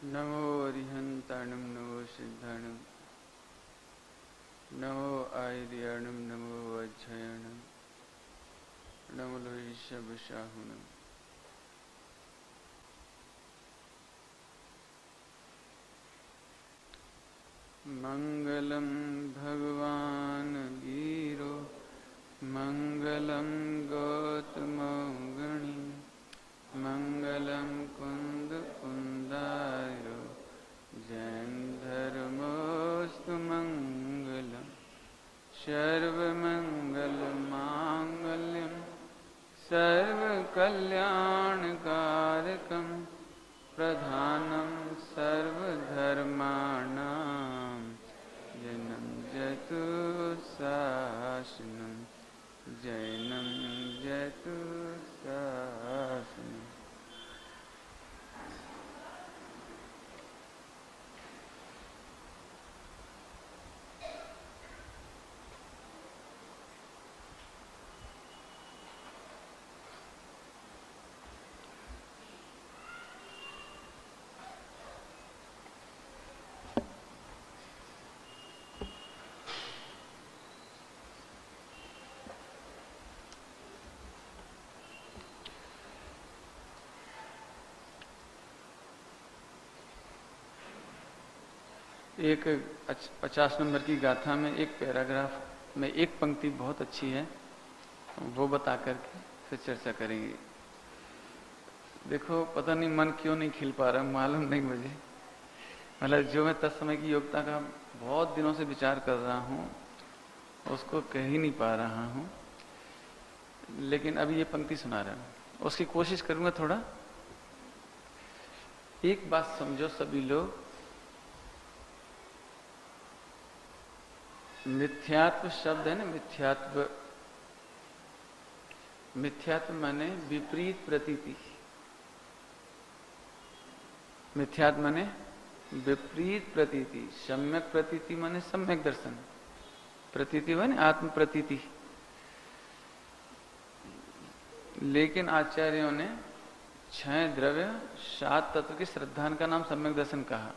नमो अरिहंताणं नमो सिद्धाणं नमो आयर्याणं नमो वज्रयाणं नमो लोहिषवशाहुणम्। मंगलम भगवान वीरो मंगलम गौतमगुणी मंगलम कुंद कुंदायो जैन धर्मोस्तु मंगलम सर्वमंगल मांगल्यम सर्वकल्याणकारकम प्रधानम सर्वधर्माणां जैनं जयतु शासनं जैनं जयतु शासनं। एक 50 नंबर की गाथा में एक पैराग्राफ में एक पंक्ति बहुत अच्छी है, वो बता करके फिर चर्चा करेंगे। देखो पता नहीं मन क्यों नहीं खिल पा रहा, मालूम नहीं मुझे। मतलब जो मैं तत्समय की योग्यता का बहुत दिनों से विचार कर रहा हूँ उसको कह ही नहीं पा रहा हूँ, लेकिन अभी ये पंक्ति सुना रहा हूँ, उसकी कोशिश करूंगा थोड़ा। एक बात समझो सभी लोग, मिथ्यात्व शब्द है ना, मिथ्यात्व, मिथ्यात्व माने विपरीत प्रतीति। मिथ्यात्व माने विपरीत प्रतीति, सम्यक प्रतीति माने सम्यक दर्शन, प्रतीति माने आत्म प्रतीति। लेकिन आचार्यों ने 6 द्रव्य 7 तत्व की श्रद्धान का नाम सम्यक दर्शन कहा।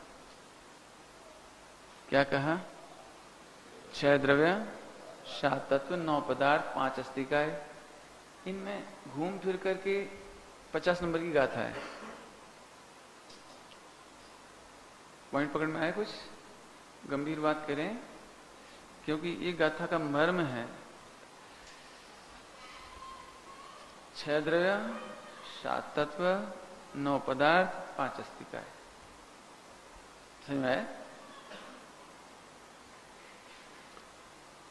क्या कहा? 6 द्रव्य 7 तत्व 9 पदार्थ 5 अस्तिकाएं। इनमें घूम फिर करके 50 नंबर की गाथा है। पॉइंट पकड़ में आए? कुछ गंभीर बात करें, क्योंकि ये गाथा का मर्म है। 6 द्रव्य 7 तत्व 9 पदार्थ 5 अस्तिकाएं। समझ में आए?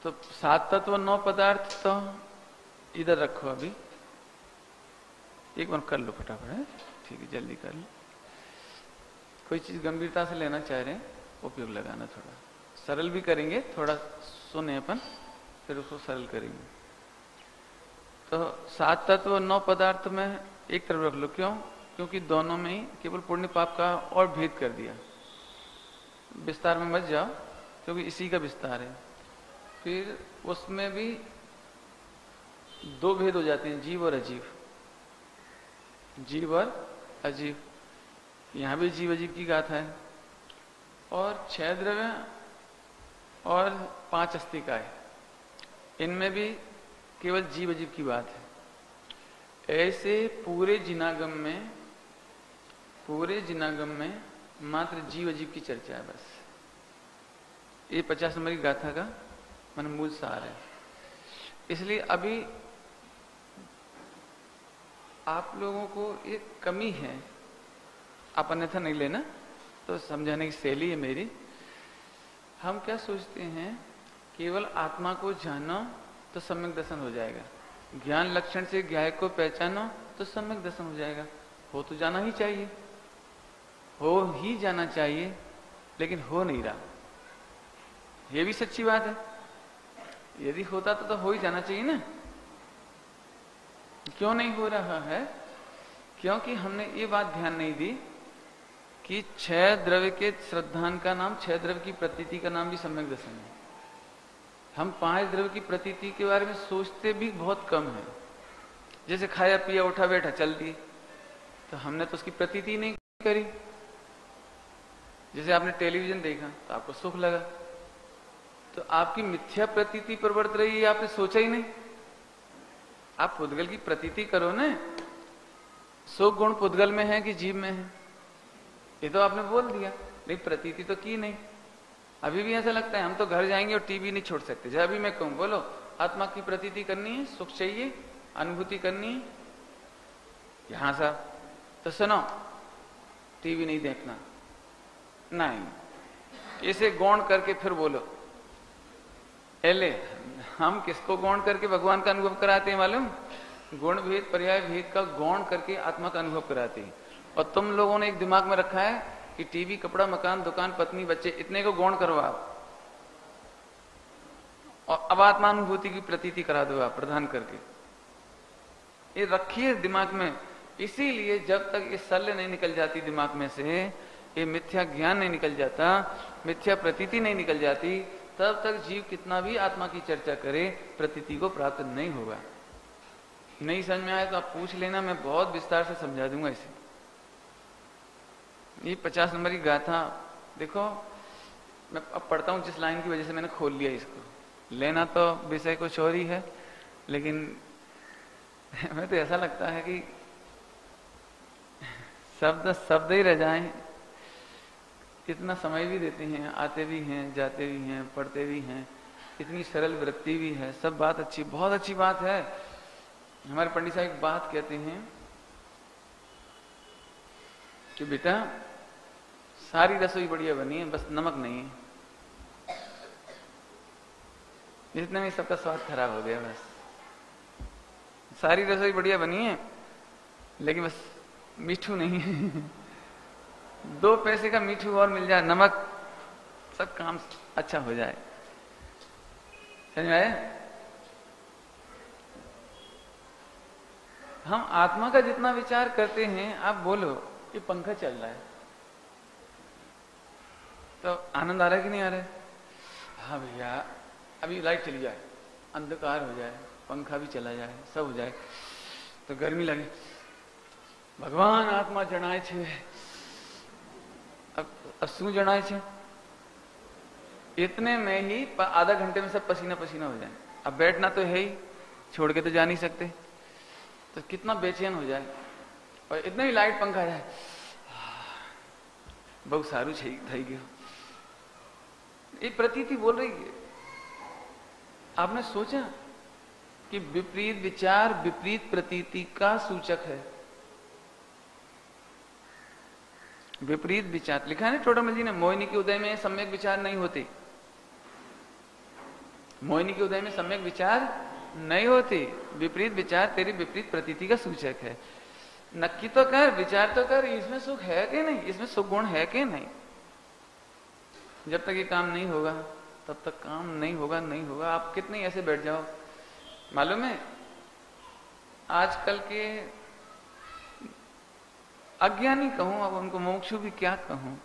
तो 7 तत्व 9 पदार्थ तो इधर रखो, अभी एक बार कर लो फटाफट है, ठीक है, जल्दी कर लो। कोई चीज गंभीरता से लेना चाह रहे हैं, उपयोग लगाना, थोड़ा सरल भी करेंगे, थोड़ा सुने अपन फिर उसको सरल करेंगे। तो 7 तत्व 9 पदार्थ में एक तरफ रख लो। क्यों? क्योंकि दोनों में ही केवल पुण्य पाप का और भेद कर दिया। विस्तार में मत जाओ, क्योंकि इसी का विस्तार है। फिर उसमें भी 2 भेद हो जाते हैं, जीव और अजीव। जीव और अजीव, यहां भी जीव अजीव की गाथा है। और 6 द्रव्य और 5 अस्तिकाएं, इनमें भी केवल जीव अजीव की बात है। ऐसे पूरे जिनागम में मात्र जीव अजीव की चर्चा है बस। ये 50 नंबर की गाथा का मन मूल सार है। इसलिए अभी आप लोगों को एक कमी है, आप अन्यथा नहीं लेना, तो समझाने की शैली है मेरी। हम क्या सोचते हैं, केवल आत्मा को जानो तो सम्यक दर्शन हो जाएगा, ज्ञान लक्षण से ज्ञाय को पहचानो तो सम्यक दर्शन हो जाएगा। हो तो जाना ही चाहिए, हो ही जाना चाहिए, लेकिन हो नहीं रहा। ये भी सच्ची बात है। यदि होता तो हो ही जाना चाहिए ना। क्यों नहीं हो रहा है? क्योंकि हमने ये बात ध्यान नहीं दी कि 6 द्रव्य के श्रद्धान का नाम, 6 द्रव्य की प्रतीति का नाम भी सम्यक दर्शन है। हम 5 द्रव्य की प्रतीति के बारे में सोचते भी बहुत कम है। जैसे खाया पिया उठा बैठा चल दिए, तो हमने तो उसकी प्रतीति नहीं करी। जैसे आपने टेलीविजन देखा तो आपको सुख लगा, तो आपकी मिथ्या प्रतीति प्रवर्त रही है, आपने सोचा ही नहीं। आप पुद्गल की प्रतीति करो ना, सुख गुण पुद्गल में है कि जीव में है, ये तो आपने बोल दिया, लेकिन प्रतीति तो की नहीं। अभी भी ऐसा लगता है हम तो घर जाएंगे और टीवी नहीं छोड़ सकते। जब अभी मैं कहूं बोलो आत्मा की प्रतीति करनी है, सुख चाहिए, अनुभूति करनी है, यहां साहब तो सुनो टीवी नहीं देखना, नहीं, इसे गौण करके फिर बोलो। एले हम किसको गौण करके भगवान का अनुभव कराते हैं मालूम? गुण भेद पर्याय भेद का गौण करके आत्मा का अनुभव कराते हैं। और तुम लोगों ने एक दिमाग में रखा है कि टीवी, कपड़ा, मकान, दुकान, पत्नी, बच्चे, इतने को गौण करो आप, और अब आत्मानुभूति की प्रतीति करा दो आप प्रदान करके। ये रखिए दिमाग में। इसीलिए जब तक ये शल्य नहीं निकल जाती दिमाग में से, ये मिथ्या ज्ञान नहीं निकल जाता, मिथ्या प्रतीति नहीं निकल जाती, तब तक जीव कितना भी आत्मा की चर्चा करे प्रतीति को प्राप्त नहीं होगा। नहीं समझ में आए तो आप पूछ लेना, मैं बहुत विस्तार से समझा दूंगा इसे। ये 50 नंबर की गाथा देखो, मैं अब पढ़ता हूं जिस लाइन की वजह से मैंने खोल लिया इसको। लेना तो विषय कुछ और ही है, लेकिन हमें तो ऐसा लगता है कि शब्द शब्द ही रह जाएं। इतना समय भी देते हैं, आते भी हैं, जाते भी हैं, पढ़ते भी हैं, इतनी सरल वृत्ति भी है, सब बात अच्छी, बहुत अच्छी बात है। हमारे पंडित साहब एक बात कहते हैं कि बेटा सारी रसोई बढ़िया बनी है, बस नमक नहीं है। इतने में सबका स्वाद खराब हो गया। बस सारी रसोई बढ़िया बनी है, लेकिन बस मीठू नहीं है। 2 पैसे का मीठू और मिल जाए, नमक, सब काम अच्छा हो जाए। समझ में आया? हम आत्मा का जितना विचार करते हैं, आप बोलो ये पंखा चल रहा है तो आनंद आ रहा है कि नहीं आ रहा है? हाँ भैया, अभी लाइट चली जाए, अंधकार हो जाए, पंखा भी चला जाए, सब हो जाए तो गर्मी लगे, भगवान आत्मा जनाए छे। अब शू जनाए छे? इतने में ही आधा घंटे में सब पसीना पसीना हो जाए। अब बैठना तो है ही, छोड़ के तो जा नहीं सकते, तो कितना बेचैन हो जाए। और इतने ही लाइट पंखा जाए, बहुत सारू થઈ ગયું। ये प्रतीति बोल रही है। आपने सोचा कि विपरीत विचार विपरीत प्रतीति का सूचक है। विपरीत विचार लिखा है ना टोडामल जी ने, मोहिनी के उदय में सम्यक विचार नहीं होते। मोहिनी के उदय में सम्यक विचार नहीं होती, विपरीत विचार तेरी विपरीत प्रतीति का सूचक है। नक्की तो कर, विचार तो कर, इसमें सुख है कि नहीं, इसमें सुख गुण है कि नहीं। जब तक ये काम नहीं होगा तब तक काम नहीं होगा, नहीं होगा। आप कितने ऐसे बैठ जाओ, मालूम है आजकल के अज्ञानी कहूं, अब उनको मोक्षु भी क्या कहूं,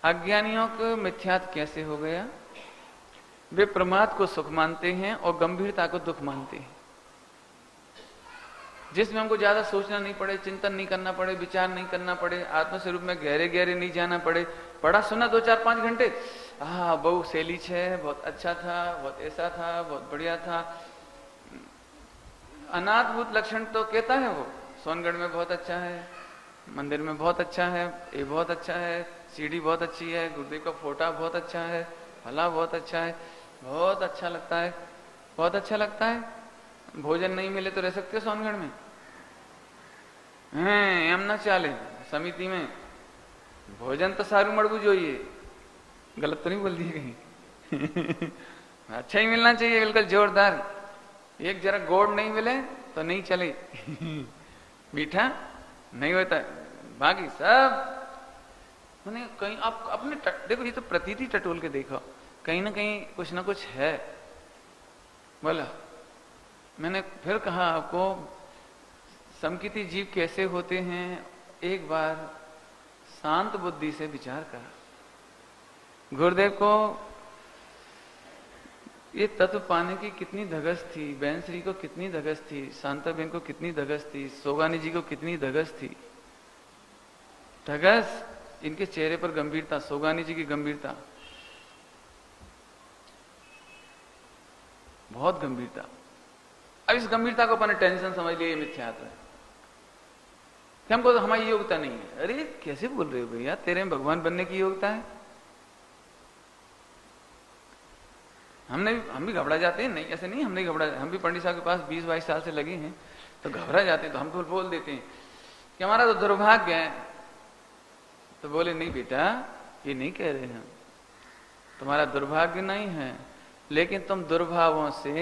अज्ञानियों को मिथ्यात्व कैसे हो गया। वे प्रमाद को सुख मानते हैं और गंभीरता को दुख मानते हैं, जिसमें हमको ज्यादा सोचना नहीं पड़े, चिंतन नहीं करना पड़े, विचार नहीं करना पड़े, आत्म स्वरूप में गहरे गहरे नहीं जाना पड़े। पढ़ा सुना 2-4-5 घंटे, हाँ बहु सैली है, बहुत अच्छा था, बहुत ऐसा था, बहुत बढ़िया था। अनाथभूत लक्षण तो कहता है वो, सोनगढ़ में बहुत अच्छा है, मंदिर में बहुत अच्छा है, ये बहुत अच्छा है, सीढ़ी बहुत अच्छी है, गुरुदेव का फोटा बहुत अच्छा है, फला बहुत अच्छा है, बहुत अच्छा लगता है, बहुत अच्छा लगता है। भोजन नहीं मिले तो रह सकते हो सोनगढ़ में? एम ना चाले समिति में भोजन तो सारू मड़बू જોઈએ। गलत तो नहीं बोल दिए कहीं? अच्छा ही मिलना चाहिए, बिल्कुल जोरदार। एक जरा गोड़ नहीं मिले तो नहीं चले, मीठा नहीं होता, बाकी सब मैंने कहीं आप अपने देखो, ये तो प्रतीति टटोल के देखो, कहीं ना कहीं कुछ ना कुछ है। बोला मैंने फिर कहा आपको, समकिति जीव कैसे होते हैं, एक बार शांत बुद्धि से विचार करा। गुरुदेव को ये तत्व पाने की कितनी धगस थी, बैंसरी को कितनी धगस थी, शांताबेन को कितनी धगस थी, सोगानी जी को कितनी धगस थी। धगस इनके चेहरे पर गंभीरता, सोगानी जी की गंभीरता, बहुत गंभीरता। अब इस गंभीरता को अपने टेंशन समझ लिए मिथ्यात्व है कि हमको तो हमारी योग्यता नहीं है। अरे कैसे बोल रहे हो भैया, तेरे में भगवान बनने की योग्यता है। हम भी घबरा जाते हैं, नहीं ऐसे नहीं, हम नहीं घबरा, हम भी पंडित साहब के पास 20-22 साल से लगे हैं तो घबरा जाते हैं, तो हम तो बोल देते हैं कि हमारा तो दुर्भाग्य है। तो बोले नहीं बेटा, ये नहीं कह रहे हैं, तुम्हारा दुर्भाग्य नहीं है, लेकिन तुम दुर्भावों से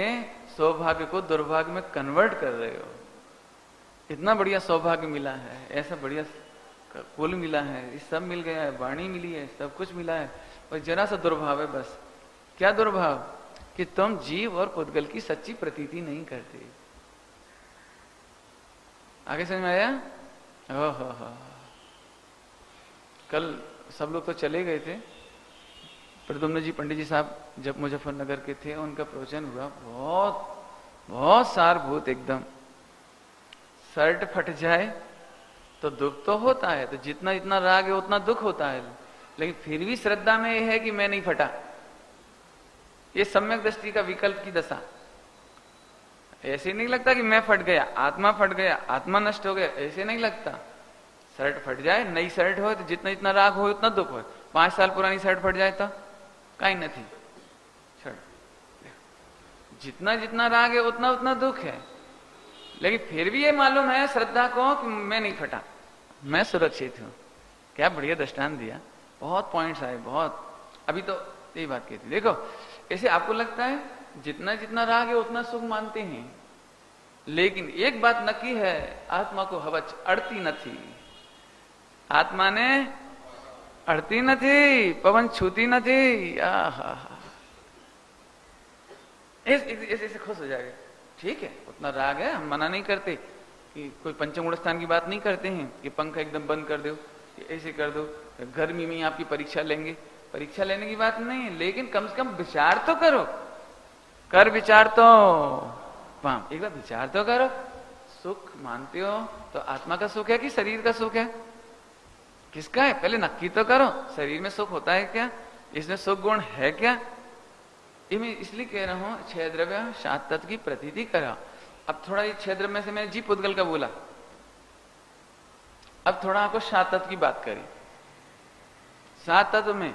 सौभाग्य को दुर्भाग्य में कन्वर्ट कर रहे हो। इतना बढ़िया सौभाग्य मिला है, ऐसा बढ़िया कुल मिला है, ये सब मिल गया है, वाणी मिली है, सब कुछ मिला है, और जरा सा दुर्भाव है बस। क्या दुर्भाव? कि तुम जीव और पुद्गल की सच्ची प्रतीति नहीं करते। आगे समझ में आया? ओहो, कल सब लोग तो चले गए थे, प्रद्युम्न जी पंडित जी साहब जब मुजफ्फरनगर के थे, उनका प्रवचन हुआ, बहुत बहुत सारभूत एकदम। शर्ट फट जाए तो दुख तो होता है, तो जितना जितना राग है उतना दुख होता है, लेकिन फिर भी श्रद्धा में यह है कि मैं नहीं फटा। ये सम्यक दृष्टि का विकल्प की दशा। ऐसे नहीं लगता कि मैं फट गया, आत्मा फट गया, आत्मा नष्ट हो गया, ऐसे नहीं लगता। शर्ट फट जाए, नई शर्ट हो तो जितना जितना राग हो उतना दुख हो। 5 साल पुरानी शर्ट फट जाए तो कहीं नहीं, जितना जितना राग है उतना उतना दुख है, लेकिन फिर भी ये मालूम है श्रद्धा को कि मैं नहीं फटा, मैं सुरक्षित हूं। क्या बढ़िया दृष्टांत दिया, बहुत पॉइंट्स आए, बहुत। अभी तो यही बात कहती, देखो ऐसे आपको लगता है जितना जितना राग है उतना सुख मानते हैं, लेकिन एक बात नक्की है, आत्मा को हवच अड़ती नहीं, आत्मा ने अड़ती नहीं, पवन छूती नहीं। ऐसे खुश हो जाएगा। ठीक है, उतना राग है, हम मना नहीं करते कि कोई पंचम स्थान की बात नहीं करते हैं कि पंखा एकदम बंद कर दो, ऐसे कर दो, गर्मी में आपकी परीक्षा लेंगे, परीक्षा लेने की बात नहीं है, लेकिन कम से कम विचार तो करो, कर विचार तो पाम, एक बार विचार तो करो। सुख मानते हो तो आत्मा का सुख है कि शरीर का सुख है? किसका है? पहले नक्की तो करो, शरीर में सुख होता है क्या, इसमें सुख गुण है क्या? ये मैं इसलिए कह रहा हूं, 6 द्रव्य 7 तत्व की प्रतीति करा। अब थोड़ा ये 6 द्रव्य में से मैंने जीव पुद्गल का बोला, अब थोड़ा आपको 7 तत्व की बात करी। 7 तत्व में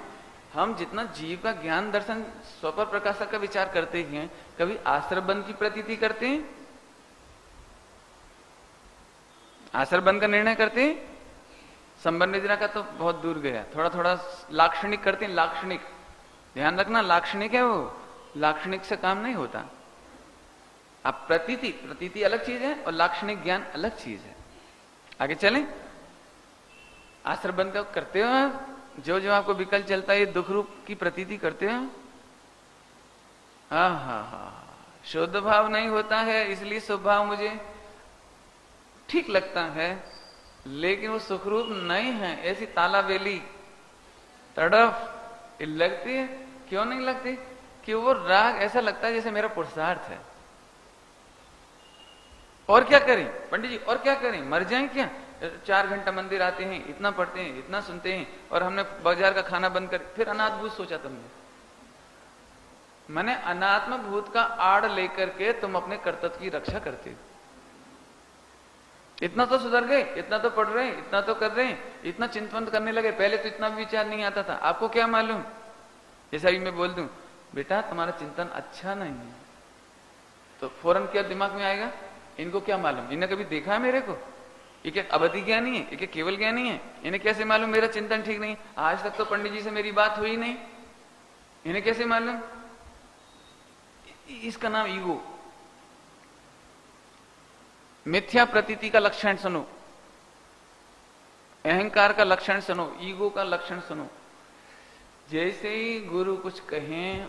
हम जितना जीव का ज्ञान दर्शन स्वपर प्रकाशक का विचार करते हैं, कभी आश्रय बंध की प्रतीति करते हैं? आश्रय बंध का निर्णय करते हैं? संबंध निद्रा का तो बहुत दूर गया, थोड़ा थोड़ा लाक्षणिक करते हैं। लाक्षणिक ध्यान रखना, लाक्षणिक है वो, लाक्षणिक से काम नहीं होता। अब प्रतीति अलग चीज है और लाक्षणिक ज्ञान अलग चीज है। आगे चलें, आश्रय बंध का करते हो आप, जो जो आपको विकल्प चलता है ये दुख रूप की प्रतीति करते हो। हा, शुद्ध भाव नहीं होता है, इसलिए स्वभाव मुझे ठीक लगता है, लेकिन वो सुखरूप नहीं है। ऐसी तालाबेली तड़फ लगती है। क्यों नहीं लगती? कि वो राग ऐसा लगता है जैसे मेरा पुरुषार्थ है। और क्या करें पंडित जी, और क्या करें, मर जाएं क्या? 4 घंटा मंदिर आते हैं, इतना पढ़ते हैं, इतना सुनते हैं, और हमने बाजार का खाना बंद कर, फिर अनात्मभूत सोचा तुमने। मैंने अनात्मभूत का आड़ लेकर के तुम अपने कर्तव्य की रक्षा करते हो। इतना तो सुधर गए, इतना तो पढ़ रहे हैं, इतना तो कर रहे हैं, इतना चिंतन करने लगे, पहले तो इतना भी विचार नहीं आता था। आपको क्या मालूम? जैसा भी मैं बोल दूं, बेटा तुम्हारा चिंतन अच्छा नहीं है, तो फौरन क्या दिमाग में आएगा? इनको क्या मालूम, इन्हें कभी देखा है मेरे को? ये क्या अवधि ज्ञानी है? ये क्या केवल ज्ञानी है? इन्हें कैसे मालूम मेरा चिंतन ठीक नहीं? आज तक तो पंडित जी से मेरी बात हुई नहीं, इन्हें कैसे मालूम? इसका नाम ईगो। मिथ्या प्रतीति का लक्षण सुनो, अहंकार का लक्षण सुनो, ईगो का लक्षण सुनो। जैसे ही गुरु कुछ कहें,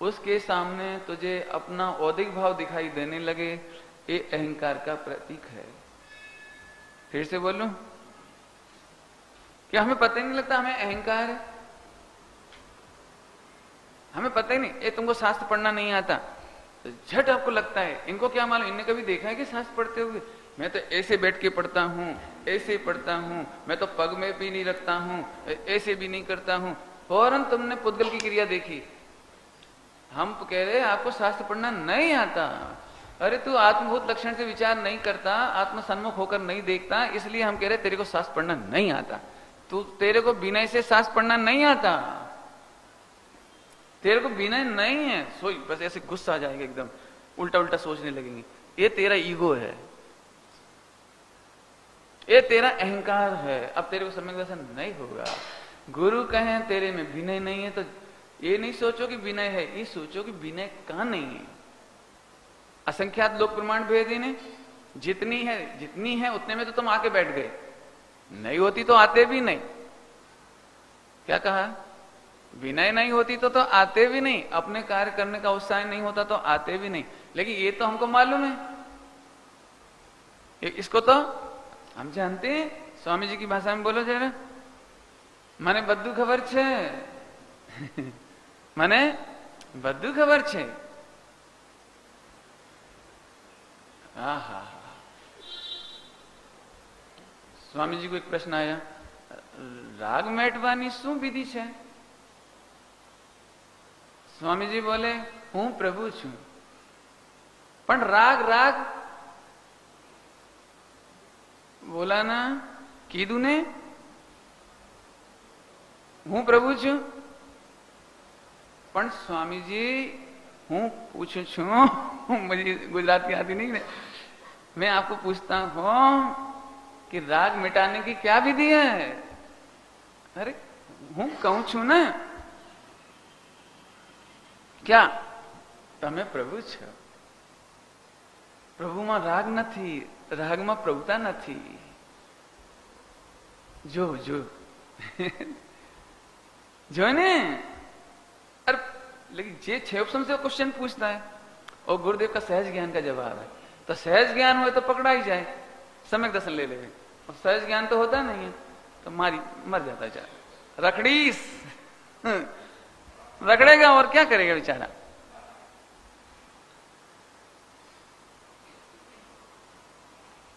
उसके सामने तुझे अपना औदिक भाव दिखाई देने लगे, ये अहंकार का प्रतीक है। फिर से बोलूं, क्या हमें पता ही नहीं लगता हमें अहंकार है? हमें पता ही नहीं। ये तुमको शास्त्र पढ़ना नहीं आता, तो झट आपको लगता है। इनको क्या मालूम, इन्हें कभी देखा है कि शास्त्र पढ़ते हुए? मैं तो ऐसे बैठ के पढ़ता हूं, ऐसे पढ़ता हूं, मैं तो पग में भी नहीं रखता हूं, ऐसे भी नहीं करता हूं। फौरन तुमने पुद्गल की क्रिया देखी। हम कह रहे आपको शास्त्र पढ़ना नहीं आता। अरे तू आत्मभूत लक्षण से विचार नहीं करता, आत्म सन्मुख होकर नहीं देखता, इसलिए हम कह रहे तेरे को शास्त्र पढ़ना नहीं आता। तेरे को विनय से शास्त्र पढ़ना नहीं आता, तेरे को विनय नहीं है। सोई बस ऐसे गुस्सा आ जाएगा, एकदम उल्टा उल्टा सोचने लगेंगे। ये तेरा ईगो है, ये तेरा अहंकार है। अब तेरे को सम्यक दर्शन नहीं होगा। गुरु कहे तेरे में विनय नहीं है, तो ये नहीं सोचो कि विनय है, ये सोचो कि विनय कहां नहीं है। असंख्यात लोक प्रमाण भेदी ने जितनी है उतने में तो तुम आके बैठ गए, नहीं होती तो आते भी नहीं। क्या कहा? विनय नहीं होती तो आते भी नहीं, अपने कार्य करने का उत्साह नहीं होता तो आते भी नहीं। लेकिन ये तो हमको मालूम है, इसको तो हम जानते हैं। स्वामी जी की भाषा में बोलो जरा, माने बद्दू खबर छे माने बद्दू खबर छे। स्वामी जी को एक प्रश्न आया, राग मेटवानी शू विधि छे? स्वामी जी बोले, हूं प्रभु छू, पण राग राग बोला ना, कीधु ने हूं प्रभु छू। पण स्वामी जी हूं पूछू छू, मुझे गुजराती आती नहीं, मैं आपको पूछता हूं कि राग मिटाने की क्या विधि है? अरे हूं कहूं छू ना, क्या तमे प्रभु छो? प्रभुમાં રાગ નથી, રાગમાં પ્રભુતા નથી। જો જો जो ने। अरे लेकिन जे 6 ऑप्शन से क्वेश्चन पूछता है और गुरुदेव का सहज ज्ञान का जवाब है, तो सहज ज्ञान हुए तो पकड़ा ही जाए, सम्यक दर्शन ले ले। और सहज ज्ञान तो होता नहीं है तो मर जाता है रखड़ीस रगड़ेगा और क्या करेगा बेचारा।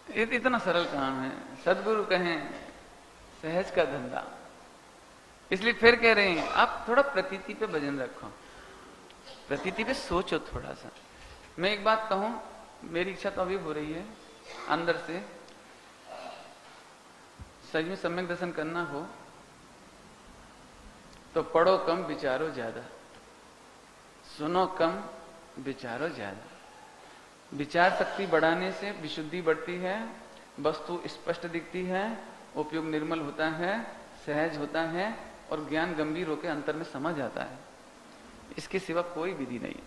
ये इतना सरल काम है। सदगुरु कहें सहज का धंधा, इसलिए फिर कह रहे हैं आप थोड़ा प्रतीति पे वजन रखो, प्रतीति पे सोचो थोड़ा सा। मैं एक बात कहूं, मेरी इच्छा तो अभी हो रही है अंदर से, सच में सम्यक दर्शन करना हो तो पढ़ो कम विचारो ज्यादा, सुनो कम विचारो ज्यादा। विचार शक्ति बढ़ाने से विशुद्धि बढ़ती है, वस्तु स्पष्ट दिखती है, उपयोग निर्मल होता है, सहज होता है और ज्ञान गंभीर होकर अंतर में समझ आता है। इसके सिवा कोई विधि नहीं।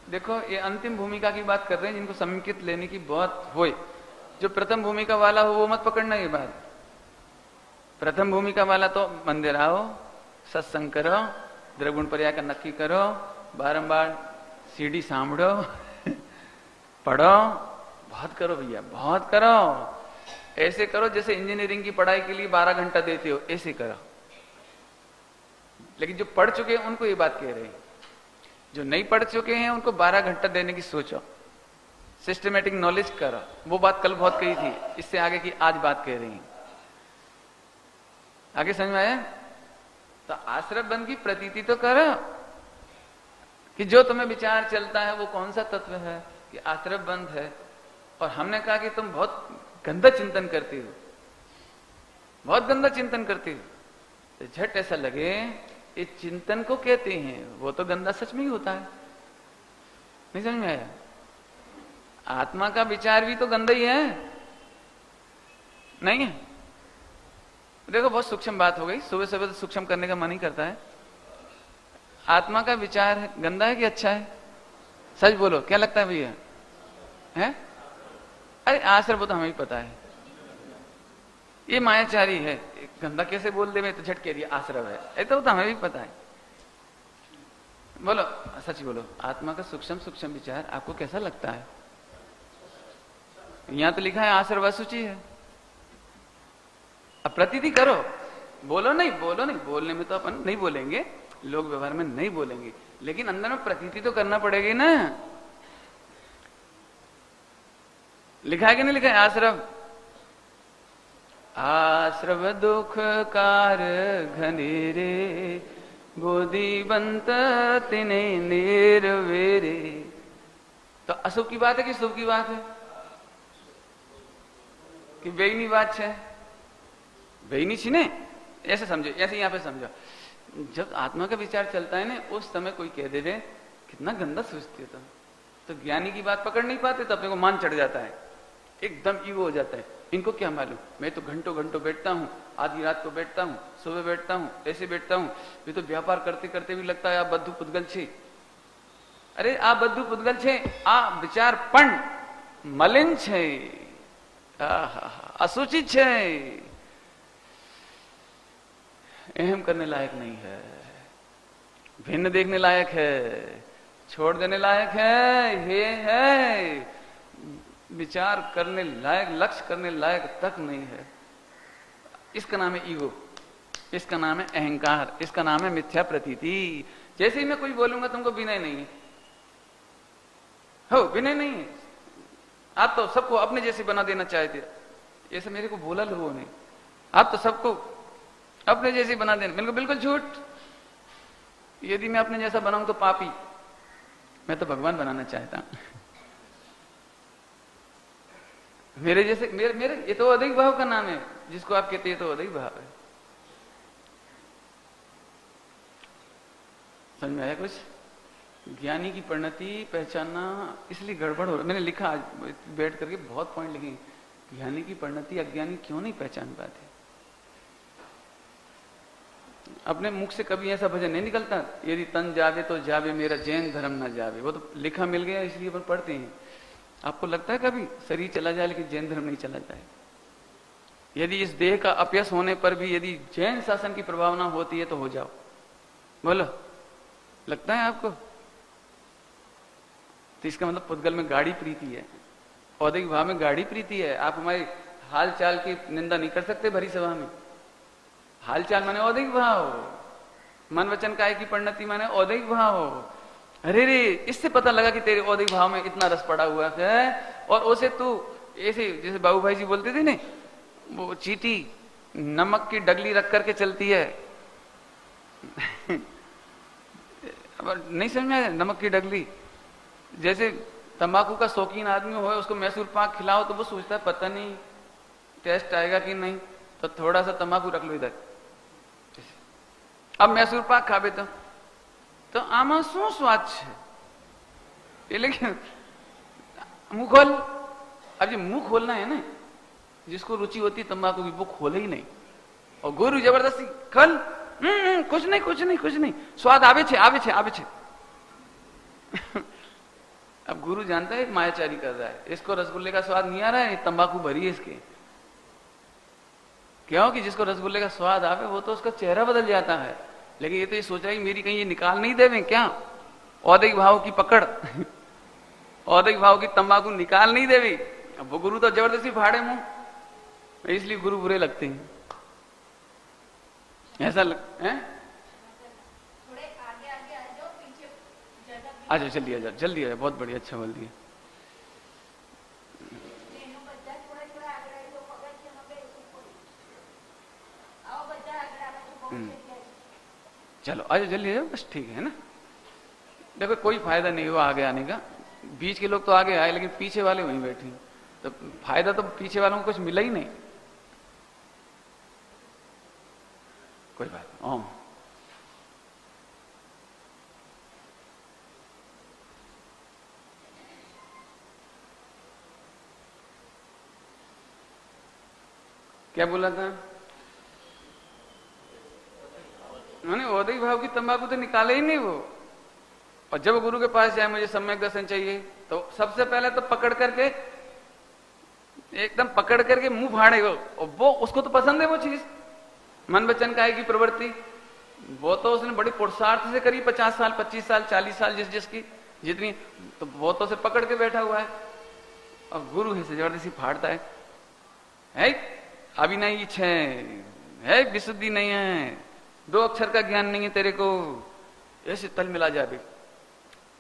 देखो ये अंतिम भूमिका की बात कर रहे हैं, जिनको समेकित लेने की बहुत होए। जो प्रथम भूमिका वाला हो वो मत पकड़ना ये बात। प्रथम भूमिका वाला तो मंदिर आओ, सत्संग करो, द्रगुण पर्याय का नक्की करो, बारंबार सीडी सांभो पढ़ो, बहुत करो भैया, बहुत करो। ऐसे करो जैसे इंजीनियरिंग की पढ़ाई के लिए 12 घंटा देते हो, ऐसे करो। लेकिन जो पढ़ चुके हैं उनको ये बात कह रहे हैं, जो नहीं पढ़ चुके हैं उनको 12 घंटा देने की सोचो, सिस्टमेटिक नॉलेज करो। वो बात कल बहुत कही थी, इससे आगे की आज बात कह रही हैं। आगे समझ में आया? तो आश्रय बंध की प्रतीति तो करो कि जो तुम्हें विचार चलता है वो कौन सा तत्व है, कि आश्रय बंध है। और हमने कहा कि तुम बहुत गंदा चिंतन करती हो, बहुत गंदा चिंतन करती हो, तो झट ऐसा लगे ये चिंतन को कहते हैं, वो तो गंदा सच में ही होता है। नहीं समझ में आया? आत्मा का विचार भी तो गंदा ही है, नहीं है? देखो बहुत सूक्ष्म बात हो गई, सुबह सुबह तो सूक्ष्म करने का मन ही करता है। आत्मा का विचार है गंदा है कि अच्छा है? सच बोलो, क्या लगता है भैया? है? अरे आश्रय वो तो हमें भी पता है, ये मायाचारी है, गंदा कैसे बोल दे, मैं तो झट कह रही आश्रय है, ऐसा तो हमें भी पता है। बोलो सच बोलो, आत्मा का सूक्ष्म सूक्ष्म विचार आपको कैसा लगता है? यहां तो लिखा है आश्रय वसुचि है। अब प्रतीति करो, बोलो नहीं, बोलो नहीं, बोलने में तो अपन नहीं बोलेंगे, लोग व्यवहार में नहीं बोलेंगे, लेकिन अंदर में प्रतीति तो करना पड़ेगी ना। लिखा है कि नहीं लिखा है? आश्रव आश्रव दुख कार घनेरे, बोधि बंत तिने निर्वेरे। तो अशुभ की बात है कि शुभ की बात है? कि बेईनी बात है? बेईनी छी ने, ऐसे समझो, ऐसे यहां पे समझो। जब आत्मा का विचार चलता है ना, उस समय कोई कह दे रहे कितना गंदा सोचते हो तो ज्ञानी की बात पकड़ नहीं पाते, तो अपने को मान चढ़ जाता है, एकदम ईगो हो जाता है। इनको क्या मालूम, मैं तो घंटों घंटों बैठता हूँ, आधी रात को बैठता हूँ, सुबह बैठता हूँ, ऐसे बैठता हूँ, ये तो व्यापार करते करते भी लगता है आप बद्धू पुद्गल छे। अरे आ बद्धू पुद्गल छे, आ विचार पण मलिन छे, असुचित छे, अहम करने लायक नहीं है, भिन्न देखने लायक है, छोड़ देने लायक है, ये है विचार करने लायक, लक्ष्य करने लायक तक नहीं है। इसका नाम है ईगो, इसका नाम है अहंकार, इसका नाम है मिथ्या प्रतीति। जैसे ही मैं कोई बोलूंगा तुमको विनय नहीं है, हो विनय नहीं है, आप तो सबको अपने जैसे बना देना चाहते, ऐसे मेरे को बोला लोगों ने, आप तो सबको अपने जैसे बना देना। मैंने कहा बिल्कुल झूठ, यदि मैं अपने जैसा बनाऊं तो पापी, मैं तो भगवान बनाना चाहता हूं। मेरे जैसे मेरे ये तो अधिक भाव का नाम है, जिसको आप कहते हैं तो अधिक भाव है। समझ में आया कुछ? ज्ञानी की परिणति पहचानना इसलिए गड़बड़ हो रहा। मैंने लिखा आज बैठ करके बहुत पॉइंट लिखे, ज्ञानी की परिणति अज्ञानी क्यों नहीं पहचान पाते। अपने मुख से कभी ऐसा भजन नहीं निकलता, यदि तन जावे तो जावे मेरा जैन धर्म ना जावे। वो तो लिखा मिल गया इसलिए अपन पढ़ते हैं। आपको लगता है कभी शरीर चला जाए लेकिन जैन धर्म नहीं चला जाए? यदि इस देह का अपयश होने पर भी यदि जैन शासन की प्रभावना होती है तो हो जाओ, बोलो लगता है आपको? तो इसका मतलब पुद्गल में गाढ़ी प्रीति है, औद्योगिक भाव में गाढ़ी प्रीति है। आप हमारे हाल चाल की निंदा नहीं कर सकते भरी सभा में। हाल चाल माने औद्योगिक भाव, मन वचन काय की परिणति माने औद्योगिक भाव। अरे रे, इससे पता लगा कि तेरे औद्योगिक भाव में इतना रस पड़ा हुआ है, और उसे तू ऐसे जैसे बाबू भाई जी बोलते थे ना, वो चीटी नमक की डगली रख करके चलती है। नहीं समझ में आया? नमक की डगली, जैसे तंबाकू का शौकीन आदमी हो, उसको मैसूर पाक खिलाओ तो वो सोचता है पता नहीं टेस्ट आएगा कि नहीं, तो थोड़ा सा तंबाकू रख लो इधर। अब मैसूर पाक खावे तो आमा शू स्वाद है, लेकिन मुंह खोल। अब जो मुंह खोलना है ना, जिसको रुचि होती है तंबाकू की, वो खोले ही नहीं, और गुरु जबरदस्ती खोल, कुछ नहीं कुछ नहीं कुछ नहीं, स्वाद आवे छे आवे छे आवे छे। अब गुरु जानता है मायाचारी कर रहा है, इसको रसगुल्ले का स्वाद नहीं आ रहा है, तंबाकू भरी है इसके। क्यों कि जिसको रसगुल्ले का स्वाद आवे वो तो उसका चेहरा बदल जाता है, लेकिन ये तो ये सोच रहा है मेरी कहीं ये निकाल नहीं देवे क्या, औद्योगिक भाव की पकड़, औद्योगिक भाव की तंबाकू निकाल नहीं देवी। अब वो गुरु तो जबरदस्ती फाड़े मुंह, इसलिए गुरु बुरे लगते हैं। ऐसा है? अच्छा जल्दी आ जाओ, जल्दी आ जाओ, बहुत बढ़िया, अच्छा बोल दिया। चलो आ जाओ, जल्दी आ जाओ, बस ठीक है ना। देखो कोई फायदा नहीं हुआ आगे आने का, बीच के लोग तो आगे आए लेकिन पीछे वाले वहीं बैठे, तो फायदा तो पीछे वालों को कुछ मिला ही नहीं। कोई बात नहीं। ओम क्या बोला था? मैंने औद्योगिक भाव की तंबाकू तो निकाले ही नहीं वो। और जब गुरु के पास जाए मुझे सम्यक दर्शन चाहिए, तो सबसे पहले तो पकड़ करके एकदम पकड़ करके मुंह फाड़े वो उसको तो पसंद है वो चीज, मन वचन काय की प्रवृत्ति, वो तो उसने बड़ी पुरुषार्थ से करी, 50 साल 25 साल 40 साल जिसकी जितनी, तो वो तो से पकड़ के बैठा हुआ है। और गुरु है जबरदस्ती फाड़ता है अभी नहीं है, विशुद्धि नहीं है, 2 अक्षर का ज्ञान नहीं है तेरे को, ऐसे तल मिला जावे,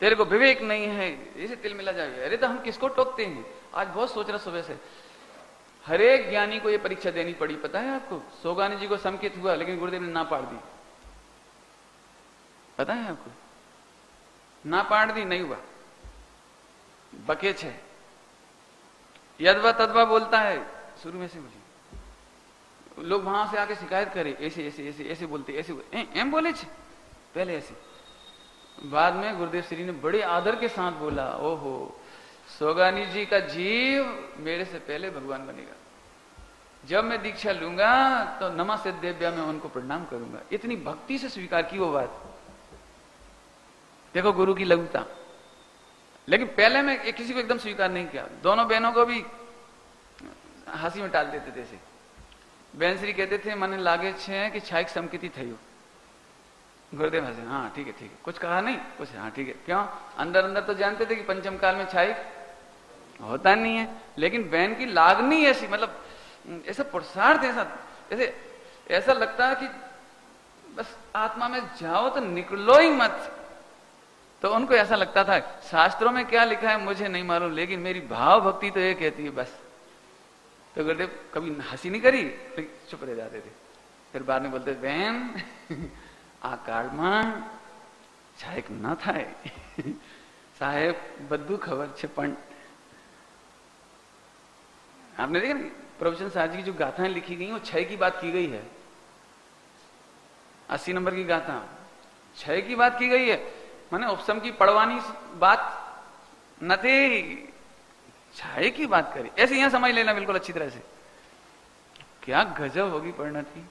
तेरे को विवेक नहीं है, ऐसे तिल मिला जावे। अरे तो हम किसको टोकते हैं? आज बहुत सोच रहा सुबह से, हर एक ज्ञानी को ये परीक्षा देनी पड़ी, पता है आपको? सोगानी जी को संकेत हुआ लेकिन गुरुदेव ने ना पाड़ दी, पता है आपको? ना पाड़ दी, नहीं हुआ, बकेच है। यदवा तदवा बोलता है शुरू में से, मुझे लोग वहां से आके शिकायत करे, ऐसे ऐसे ऐसे ऐसे बोलते, ऐसे एम बोले छे पहले ऐसे, बाद में गुरुदेव श्री ने बड़े आदर के साथ बोला, ओहो सोगानी जी का जीव मेरे से पहले भगवान बनेगा, जब मैं दीक्षा लूंगा तो नमा सिद्धेभ्या में उनको प्रणाम करूंगा। इतनी भक्ति से स्वीकार की वो बात, देखो गुरु की लघुता। लेकिन पहले मैं किसी को एकदम स्वीकार नहीं किया, दोनों बहनों को भी हंसी में टाल देते थे। ऐसे बहन श्री कहते थे मैंने लागे छे कि छाइक समकिति थई, गुरुदेव हंसे, हाँ ठीक है, कुछ कहा नहीं, कुछ हाँ ठीक है। क्यों? अंदर अंदर तो जानते थे कि पंचम काल में छाइक होता नहीं है, लेकिन बहन की लागनी ऐसी, मतलब ऐसा पुरुषार्थ, ऐसा लगता है कि बस आत्मा में जाओ तो निकलो ही मत। तो उनको ऐसा लगता था शास्त्रों में क्या लिखा है मुझे नहीं मालूम, लेकिन मेरी भाव भक्ति तो ये कहती है बस। तो गुरुदेव कभी हंसी नहीं करी, चुप रह जाते थे। फिर बाद में बोलते, बहन आ काळમાં છાયક ન થાય, साहेब बद्दू खबर छे। पण आपने देखा ना प्रवचन साहब जी की जो गाथाएं लिखी गई वो 6 की बात की गई है, 80 नंबर की गाथा 6 की बात की गई है, माने उपसम की पढ़वानी बात नथी, 6 की बात करी। ऐसे यहां समझ लेना बिल्कुल अच्छी तरह से, क्या गजब होगी परिणति।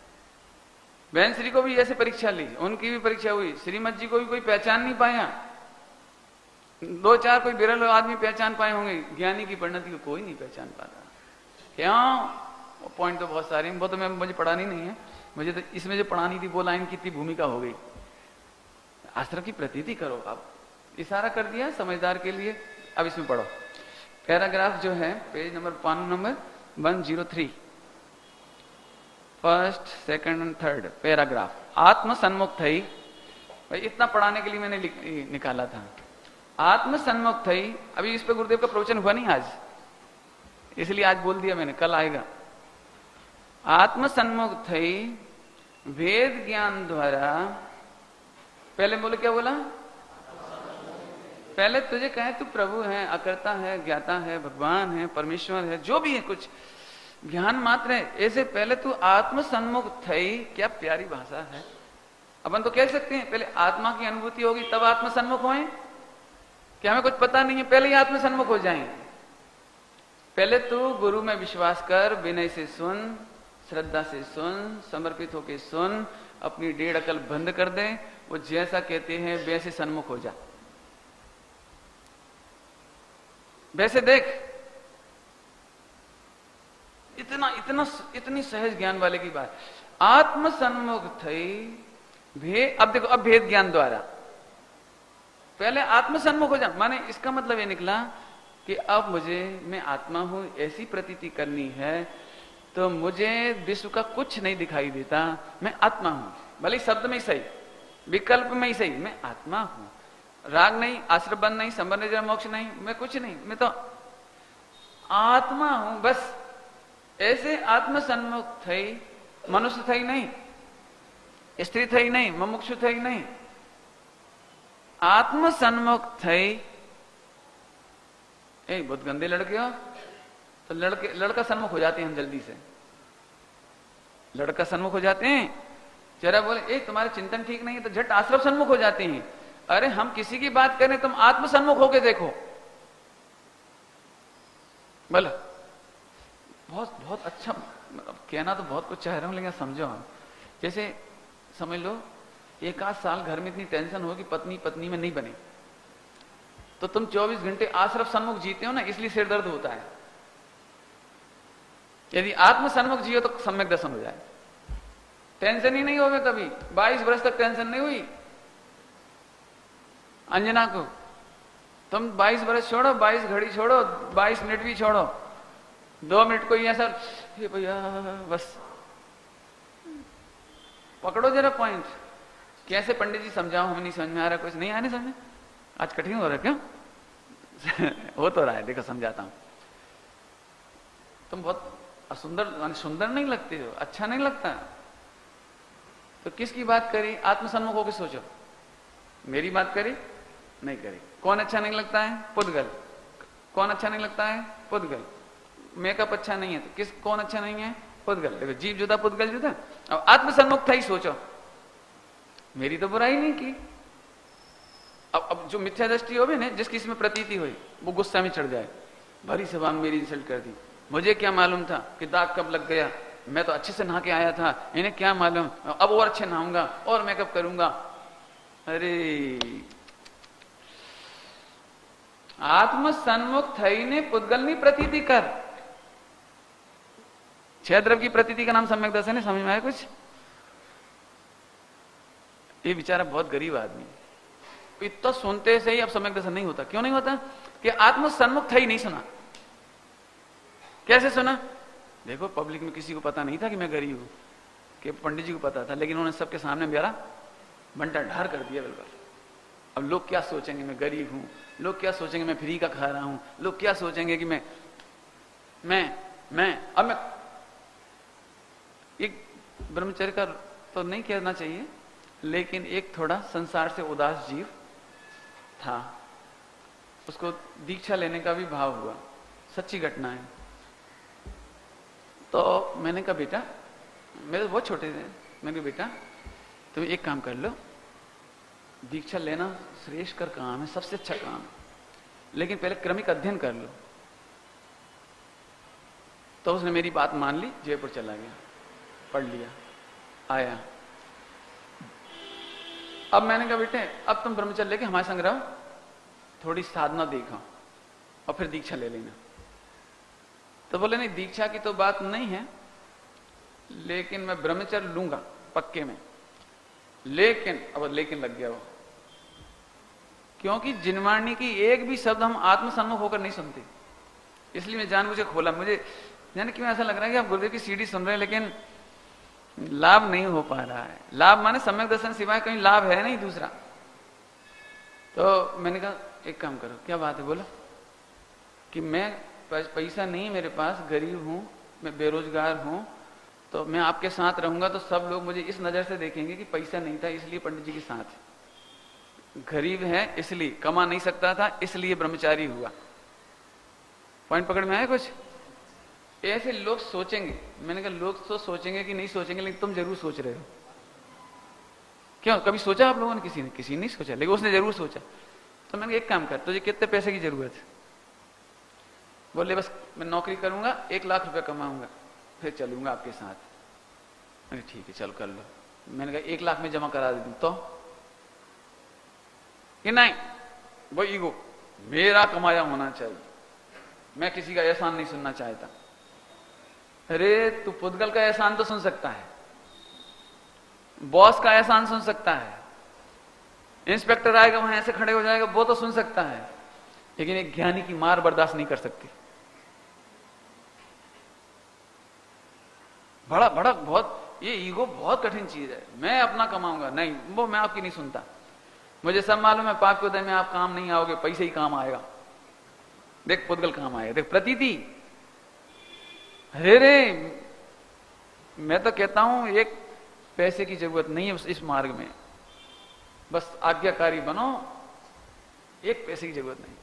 बहन श्री को भी ऐसे परीक्षा ली, उनकी भी परीक्षा हुई, श्रीमद जी को भी कोई पहचान नहीं पाया, 2-4 कोई बिरल आदमी पहचान पाए होंगे, ज्ञानी की परिणति को कोई नहीं पहचान पाता। क्यों? पॉइंट तो बहुत सारे, वो तो मुझे पढ़ानी नहीं है, मुझे तो इसमें जो पढ़ानी थी वो लाइन कितनी भूमिका हो गई। आश्रम की प्रतीति करो, अब इशारा कर दिया समझदार के लिए। अब इसमें पढ़ो, पैराग्राफ जो है page number 5 number 103, first second and third paragraph. आत्म सन्मुख थई, भाई इतना पढ़ाने के लिए मैंने निकाला था। आत्म सन्मुख थई, अभी इस पे गुरुदेव का प्रवचन हुआ नहीं आज, इसलिए आज बोल दिया मैंने, कल आएगा। आत्म सन्मुख थई वेद ज्ञान द्वारा, पहले बोले क्या बोला? पहले तुझे कहे तू प्रभु है, अकर्ता है, ज्ञाता है, भगवान है, परमेश्वर है, जो भी है कुछ ज्ञान मात्र है, ऐसे पहले तू आत्म सन्मुख थई। क्या प्यारी भाषा है। अपन तो कह सकते हैं पहले आत्मा की अनुभूति होगी तब आत्म सन्मुख होए, क्या हमें कुछ पता नहीं है पहले ही आत्म सन्मुख हो जाएं। पहले तू गुरु में विश्वास कर, विनय से सुन, श्रद्धा से सुन, समर्पित होके सुन, अपनी डेढ़ अकल बंद कर दे, वो जैसा कहते हैं वैसे सन्मुख हो जा, वैसे देख। इतनी सहज ज्ञान वाले की बात। आत्म सन्मुख थई, अब देखो, अब भेद ज्ञान द्वारा पहले आत्म सन्मुख हो जा, माने इसका मतलब ये निकला कि अब मैं आत्मा हूं ऐसी प्रतीति करनी है, तो मुझे विश्व का कुछ नहीं दिखाई देता, मैं आत्मा हूं। भले शब्द में ही सही, विकल्प में ही सही, मैं आत्मा हूं। राग नहीं, आश्रय नहीं, संबंध मोक्ष नहीं, मैं कुछ नहीं, मैं तो आत्मा हूं बस। ऐसे आत्म सन्मुख थई, मनुष्य थई नहीं, स्त्री थई नहीं, मुमुक्षु थई नहीं, आत्म सन्मुख थई। बहुत गंदे लड़के हो तो लड़का सन्मुख हो जाते हैं हम जल्दी से, लड़का सन्मुख हो जाते हैं। जरा बोले तुम्हारे चिंतन ठीक नहीं है तो झट आश्रम सन्मुख हो जाते हैं। अरे हम किसी की बात करें तुम आत्म सन्मुख होके देखो, बोलो। बहुत अच्छा कहना तो बहुत कुछ चाह रहा हूं, लेकिन समझो हम, जैसे समझ लो 1 आध साल घर में इतनी टेंशन हो कि पत्नी में नहीं बने, तो तुम 24 घंटे आश्रम सन्मुख जीते हो ना, इसलिए सिर दर्द होता है। यदि आत्म सन्मुख जियो तो सम्यक दर्शन हो जाए, टेंशन ही नहीं होगा कभी। 22 वर्ष तक टेंशन नहीं हुई अंजना को, तुम 22 वर्ष छोड़ो, 22 घड़ी छोड़ो, 22 मिनट भी छोड़ो, 2 मिनट को ही ऐसा भैया बस पकड़ो जरा पॉइंट। कैसे पंडित जी समझाओ, हमें नहीं समझ में आ रहा, कुछ नहीं आने समझ में, आज कठिन हो रहा है क्यों? हो तो रहा है, देखो समझाता हूं। तुम बहुत सुंदर सुंदर नहीं लगते हो, अच्छा नहीं लगता। तो किसकी बात करी? आत्मसन्मुख होकर सोचो। मेरी बात करी? नहीं करी। कौन अच्छा नहीं लगता है? पुद्गल। कौन अच्छा नहीं लगता है? पुद्गल। मेकअप अच्छा नहीं है तो कौन अच्छा नहीं है? पुद्गल। देखो, जीव जुदा पुद्गल जुदा। अब आत्मसन्मुख था ही सोचो, मेरी तो बुराई नहीं की। अब जो मिथ्या दृष्टि हो ना, जिसकी इसमें प्रतीति हुई, वो गुस्सा में चढ़ जाए, भरी सभा में मेरी इंसल्ट कर दी, मुझे क्या मालूम था कि दाग कब लग गया, मैं तो अच्छे से नहा के आया था, इन्हें क्या मालूम, अब और अच्छे नहाऊंगा और मेकअप करूंगा। अरे आत्मसन्मुख थई ने पुद्गल नहीं प्रतीति कर। छह द्रव्य की प्रतीति का नाम सम्यक दर्शन है। समझ में आया कुछ? ये बेचारा बहुत गरीब आदमी, इतना सुनते से ही अब सम्यक दर्शन नहीं होता। क्यों नहीं होता? कि आत्मसन्मुख थई नहीं सुना। कैसे सुना? देखो, पब्लिक में किसी को पता नहीं था कि मैं गरीब हूं, कि पंडित जी को पता था, लेकिन उन्होंने सबके सामने मेरा बंटा ढार कर दिया बिल्कुल। अब लोग क्या सोचेंगे मैं गरीब हूं, लोग क्या सोचेंगे मैं फ्री का खा रहा हूं, लोग क्या सोचेंगे कि मैं एक ब्रह्मचर्य का तो नहीं कहना चाहिए, लेकिन एक थोड़ा संसार से उदास जीव था, उसको दीक्षा लेने का भी भाव हुआ। सच्ची घटना है। तो मैंने कहा बेटा, मेरे तो बहुत छोटे थे, मैंने कहा बेटा तुम एक काम कर लो, दीक्षा लेना श्रेष्ठ कर काम है, सबसे अच्छा काम है, लेकिन पहले क्रमिक अध्ययन कर लो। तो उसने मेरी बात मान ली, जयपुर चला गया, पढ़ लिया, आया। अब मैंने कहा बेटे अब तुम ब्रह्मचर्य लेके हमारे संग रहो, थोड़ी साधना देखो और फिर दीक्षा ले लेना। तो बोले नहीं, दीक्षा की तो बात नहीं है, लेकिन मैं ब्रह्मचर्य लूंगा पक्के में। लेकिन अब लेकिन लग गया वो, क्योंकि जिनवाणी की एक भी शब्द हम आत्मसन्मुख होकर नहीं सुनते, इसलिए मैं जानबूझ के खोला। मुझे जाने क्यों ऐसा लग रहा है कि आप गुरुदेव की सीढ़ी सुन रहे हैं, लेकिन लाभ नहीं हो पा रहा है। लाभ माने सम्यक दर्शन सिवाय कहीं लाभ है नहीं दूसरा। तो मैंने कहा एक काम करो, क्या बात है बोलो। कि मैं पैसा नहीं मेरे पास, गरीब हूं, मैं बेरोजगार हूं, तो मैं आपके साथ रहूंगा तो सब लोग मुझे इस नजर से देखेंगे कि पैसा नहीं था इसलिए पंडित जी के साथ, गरीब है इसलिए, कमा नहीं सकता था इसलिए ब्रह्मचारी हुआ। पॉइंट पकड़ में आया कुछ? ऐसे लोग सोचेंगे। मैंने कहा लोग तो सोचेंगे कि नहीं सोचेंगे, लेकिन तुम जरूर सोच रहे हो। क्यों, कभी सोचा आप लोगों ने? किसी ने नहीं सोचा, लेकिन उसने जरूर सोचा। तो मैंने एक काम कर, तुझे कितने पैसे की जरूरत है? बोले बस मैं नौकरी करूंगा, 1 लाख रुपया कमाऊंगा, फिर चलूंगा आपके साथ। मैंने ठीक है चल कर लो। मैंने कहा 1 लाख में जमा करा दे दूं तो? कि नहीं, वो ईगो, मेरा कमाया होना चाहिए, मैं किसी का एहसान नहीं सुनना चाहता। अरे तू पुद्गल का एहसान तो सुन सकता है, बॉस का एहसान सुन सकता है, इंस्पेक्टर आएगा वहां ऐसे खड़े हो जाएगा वो तो सुन सकता है, लेकिन एक ज्ञानी की मार बर्दाश्त नहीं कर सकती। बड़ा बहुत ये ईगो बहुत कठिन चीज है। मैं अपना कमाऊंगा, नहीं वो मैं आपकी नहीं सुनता, मुझे सब मालूम है पाक उदय में आप काम नहीं आओगे, पैसे ही काम आएगा। देख पुद्गल काम आएगा, देख प्रतीति। अरे मैं तो कहता हूं एक पैसे की जरूरत नहीं है इस मार्ग में, बस आज्ञाकारी बनो, एक पैसे की जरूरत नहीं।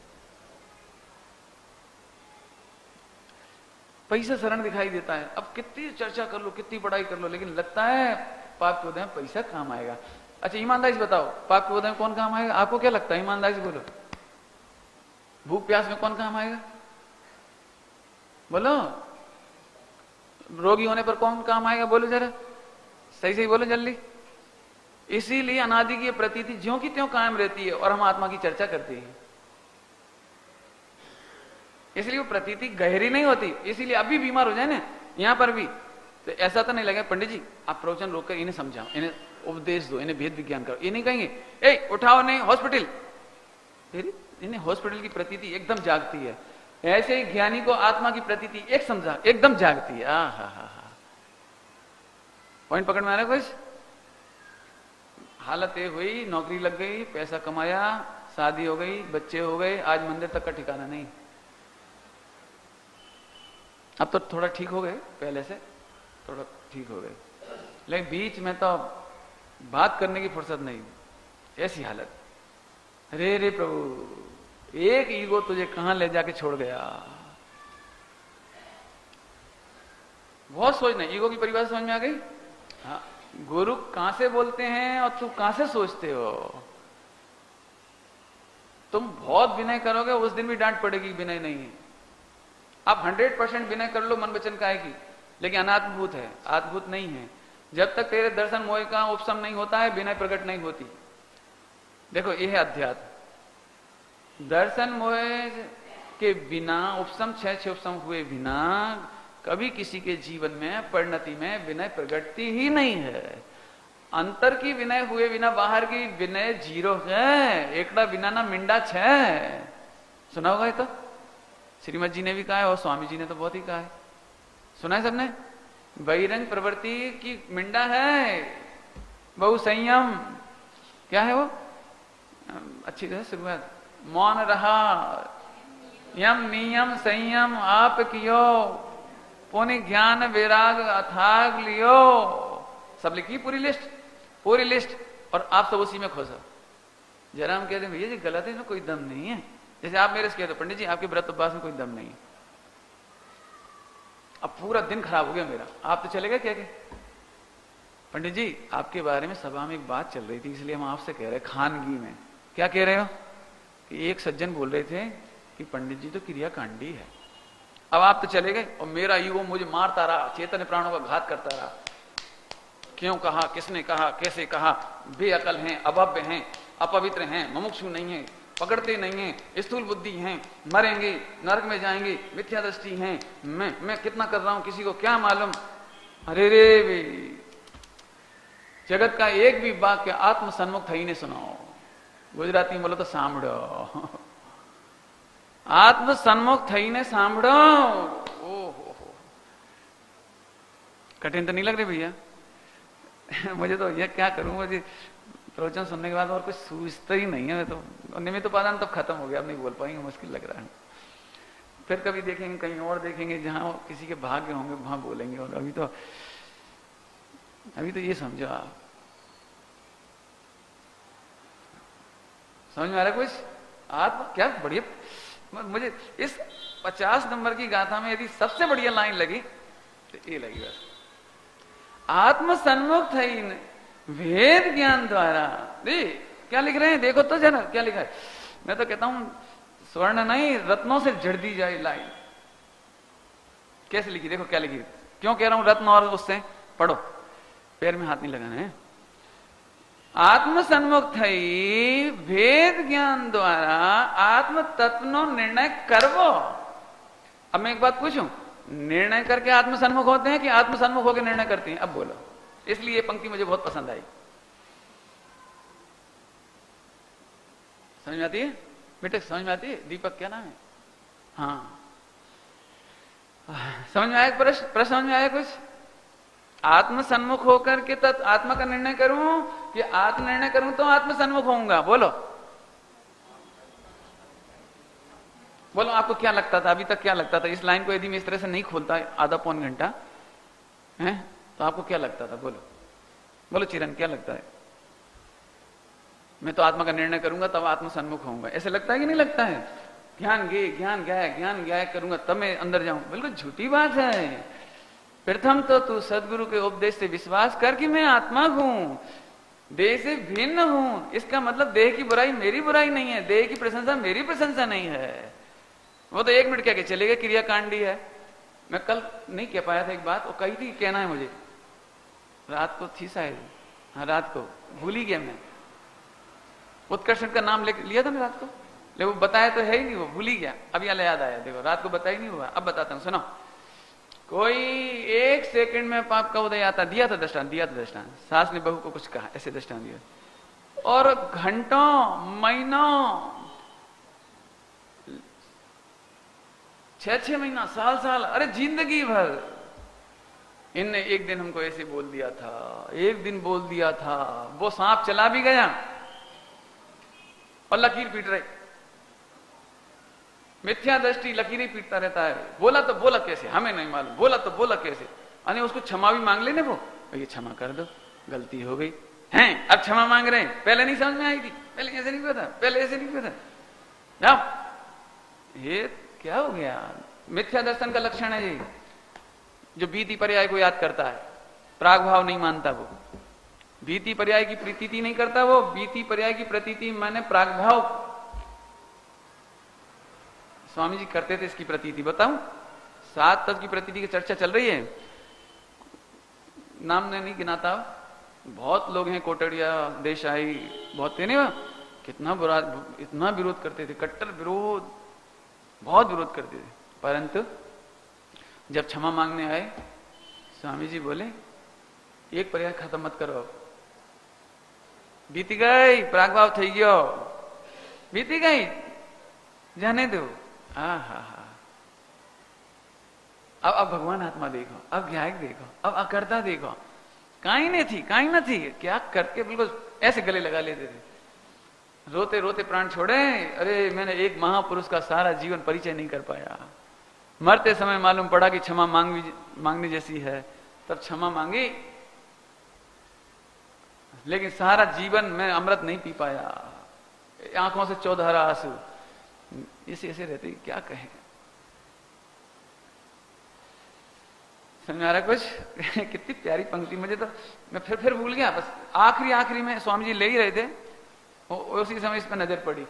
पैसा शरण दिखाई देता है। अब कितनी चर्चा कर लो, कितनी पढ़ाई कर लो, लेकिन लगता है पाक उदय में पैसा काम आएगा। अच्छा ईमानदारी से बताओ, पाक उदय में कौन काम आएगा? आपको क्या लगता है? ईमानदारी से बोलो, भूख प्यास में कौन काम आएगा? बोलो, रोगी होने पर कौन काम आएगा? बोलो जरा, सही सही बोलो जल्दी। इसीलिए अनादि की प्रतीति ज्यों की त्यों कायम रहती है और हम आत्मा की चर्चा करते हैं, इसलिए वो प्रतीति गहरी नहीं होती। इसीलिए अभी बीमार हो जाए ना यहां पर भी, तो ऐसा तो नहीं लगे पंडित जी आप प्रवचन रोककर इन्हें समझाओ, इन्हें उपदेश दो, इन्हें भेद विज्ञान करो। ये नहीं कहेंगे ए उठाओ नहीं हॉस्पिटल, फिर इन्हें हॉस्पिटल की प्रतीति एकदम जागती है। ऐसे ही ज्ञानी को आत्मा की प्रतीति एकदम जागती है। हा पॉइंट पकड़ में आ रहा है कुछ? हालत ये हुई, नौकरी लग गई, पैसा कमाया, शादी हो गई, बच्चे हो गए, आज मंदिर तक का ठिकाना नहीं। अब तो थोड़ा ठीक हो गए, पहले से थोड़ा ठीक हो गए, लेकिन बीच में तो बात करने की फुर्सत नहीं, ऐसी हालत। अरे रे प्रभु, एक ईगो तुझे कहां ले जाके छोड़ गया। बहुत सोचना, ईगो की परिभाषा समझ में आ गई? हाँ, गुरु कहां से बोलते हैं और तू कहां से सोचते हो। तुम बहुत विनय करोगे, उस दिन भी डांट पड़ेगी, विनय नहीं है। आप 100% विनय कर लो मन वचन काहे की, लेकिन अनात्मभूत है, आत्मभूत नहीं है। जब तक तेरे दर्शन मोह का उपशम नहीं होता है, विनय प्रकट नहीं होती। देखो यह है अध्यात्म। दर्शन मोह के बिना, उपशम छह उपशम हुए बिना कभी किसी के जीवन में, परिणति में विनय प्रगटती ही नहीं है। अंतर की विनय हुए बिना बाहर की विनय जीरो है। एकड़ा विना ना मिंडा छे, सुना होगा ये तो, श्रीमद जी ने भी कहा है और स्वामी जी ने तो बहुत ही कहा है, सुना है सबने। बहिरंग प्रवृत्ति की मिंडा है, बहु संयम, क्या है वो, अच्छी तरह शुरुआत, मौन रहा, यम नियम संयम आप कियो, पुण्य ज्ञान वैराग अथाग लियो। सब लिखी पूरी लिस्ट, पूरी लिस्ट, और आप सब उसी में खोसा। जरा हम कहते हैं भैया जी गलत है, इसमें कोई दम नहीं है। जैसे आप मेरे से कहते हो पंडित जी आपके व्रत उपवास में कोई दम नहीं है। अब पूरा दिन खराब हो गया मेरा, आप तो चले गए क्या के? पंडित जी आपके बारे में सभा में एक बात चल रही थी, इसलिए हम आपसे कह रहे हैं, खानगी में। क्या कह रहे हो? कि एक सज्जन बोल रहे थे कि पंडित जी तो क्रियाकांडी है। अब आप तो चले गए और मेरा ईगो मुझे मारता रहा, चेतन प्राणों का घात करता रहा। क्यों कहा, किसने कहा, कैसे कहा, बेअकल हैं, अभव्य हैं, अपवित्र हैं, मुमुक्षु नहीं है, पकड़ते नहीं है, स्थूल बुद्धि हैं, मरेंगे, नरक में जाएंगे, मिथ्या दृष्टि हैं, मैं कितना कर रहा हूं किसी को क्या मालूम। अरे रे वे, जगत का एक भी वाक्य आत्म सन्मुख थई ने सुनाओ। गुजराती में बोलो तो सांभड़ो, आत्म सन्मुख थई ने सांभड़ो। ओहो, कठिन तो नहीं लग रही भैया? मुझे तो ये क्या करूं, मुझे प्रवचन सुनने के बाद और कुछ सूझता ही नहीं है। मैं तो निमित्त उपादान तो खत्म हो गया, अब नहीं बोल पाएंगे, मुश्किल लग रहा है। फिर कभी देखेंगे, कहीं और देखेंगे जहां किसी के भाग्य होंगे वहां बोलेंगे। और अभी तो ये समझो आप, समझ में आ रहा है कुछ? आत्मा क्या बढ़िया। मुझे इस 50 नंबर की गाथा में यदि सबसे बढ़िया लाइन लगी तो ये लगी बस, आत्म सन्मुख थई वेद ज्ञान द्वारा। क्या लिख रहे हैं देखो तो जरा, क्या लिखा है। मैं तो कहता हूं स्वर्ण नहीं रत्नों से जड़ दी जाए लाइन। कैसे लिखी देखो, क्या लिखी। क्यों कह रहा हूं रत्न और उससे, पढ़ो, पैर में हाथ नहीं लगाना है। आत्म सन्मुख थई वेद ज्ञान द्वारा आत्म तत्व नो निर्णय करवो। अब मैं एक बात पूछूं, निर्णय करके आत्म सन्मुख होते हैं कि आत्म सन्मुख होकर निर्णय करते हैं? अब बोलो। इसलिए ये पंक्ति मुझे बहुत पसंद आई। समझ में आती है बेटे? समझ में आती है? दीपक क्या नाम है? हाँ, समझ में आया? प्रश्न समझ में आया कुछ? आत्म सन्मुख होकर के तत् आत्मा का निर्णय करूं कि आत्म निर्णय करूं तो आत्म सन्मुख होऊंगा? बोलो बोलो, आपको क्या लगता था अभी तक? क्या लगता था? इस लाइन को यदि मैं इस तरह से नहीं खोलता आधा पौन घंटा है तो आपको क्या लगता था? बोलो बोलो चिरन, क्या लगता है? मैं तो आत्मा का निर्णय करूंगा तब आत्म सन्मुख होऊंगा, ऐसे लगता है कि नहीं लगता है? ज्ञान ज्ञान करूंगा तब मैं अंदर जाऊं। बिल्कुल झूठी बात है। प्रथम तो तू सदगुरु के उपदेश से विश्वास कर कि मैं आत्मा हूं, देह से भिन्न हूं। इसका मतलब देह की बुराई मेरी बुराई नहीं है, देह की प्रशंसा मेरी प्रशंसा नहीं है। वो तो 1 मिनट कह के चले गए क्रियाकांडी है। मैं कल नहीं कह पाया था एक बात, वो कही थी कहना है मुझे, रात को थी शायद, हाँ रात को भूल ही गया मैं। उत्कर्षण का नाम लिया था ना रात को, लेकिन वो बताया तो है ही नहीं, वो भूल ही गया। अब याद आया, देखो रात को बताया नहीं हुआ, अब बताता हूं सुनो। कोई 1 सेकंड में पाप का उदय आता, दिया था दृष्टांत, सास ने बहू को कुछ कहा, ऐसे दृष्टांत दिया, और घंटों महीनों 6 महीना साल, अरे जिंदगी भर इनने एक दिन हमको ऐसे बोल दिया था, एक दिन बोल दिया था, वो सांप चला भी गया और लकीर पीट रहे। मिथ्या दृष्टि लकीरें पीटता रहता है। बोला तो बोला कैसे, हमें नहीं मालूम, बोला तो बोला कैसे। अरे उसको क्षमा भी मांग लेने, वो ये क्षमा कर दो, गलती हो गई हैं, अब क्षमा मांग रहे हैं, पहले नहीं समझ में आई थी, पहले ऐसे नहीं पता, पहले ऐसे नहीं पता। ये क्या हो गया? मिथ्या दर्शन का लक्षण है ये, जो बीती पर्याय को याद करता है, प्राग भाव नहीं मानता, वो बीती पर्याय की प्रतीति नहीं करता, वो बीती पर्याय की प्रतीति माने प्राग भाव। स्वामी जी करते थे इसकी प्रतीति, बताऊं? 7 तत्व की प्रतीति की चर्चा चल रही है, नाम ने नहीं गिनाता, बहुत लोग हैं, कोटड़िया, देसाई, बहुत थे नहीं, कितना बुरा, इतना विरोध करते थे, कट्टर विरोध, बहुत विरोध करते थे। परंतु जब क्षमा मांगने आए, स्वामी जी बोले एक पर्याय खत्म मत करो, बीती गई, प्रागभाव थी गयो, बीती गई, जाने दो। हा, अब भगवान आत्मा देखो, अब ज्ञायक देखो, अब अकर्ता देखो, काई नहीं थी, काई न थी, क्या करके बिल्कुल ऐसे गले लगा लेते थे, रोते रोते प्राण छोड़े। अरे मैंने एक महापुरुष का सारा जीवन परिचय नहीं कर पाया, मरते समय मालूम पड़ा कि क्षमा मांगने जैसी है, तब क्षमा मांगी, लेकिन सारा जीवन मैं अमृत नहीं पी पाया, आंखों से 14 आंसू, ऐसे ऐसे रहते, क्या कहें। समझ में आ रहा कुछ? कितनी प्यारी पंक्ति, मुझे तो मैं फिर भूल गया, बस आखिरी में स्वामी जी ले ही रहे थे, उसी समय इस पर नजर पड़ी,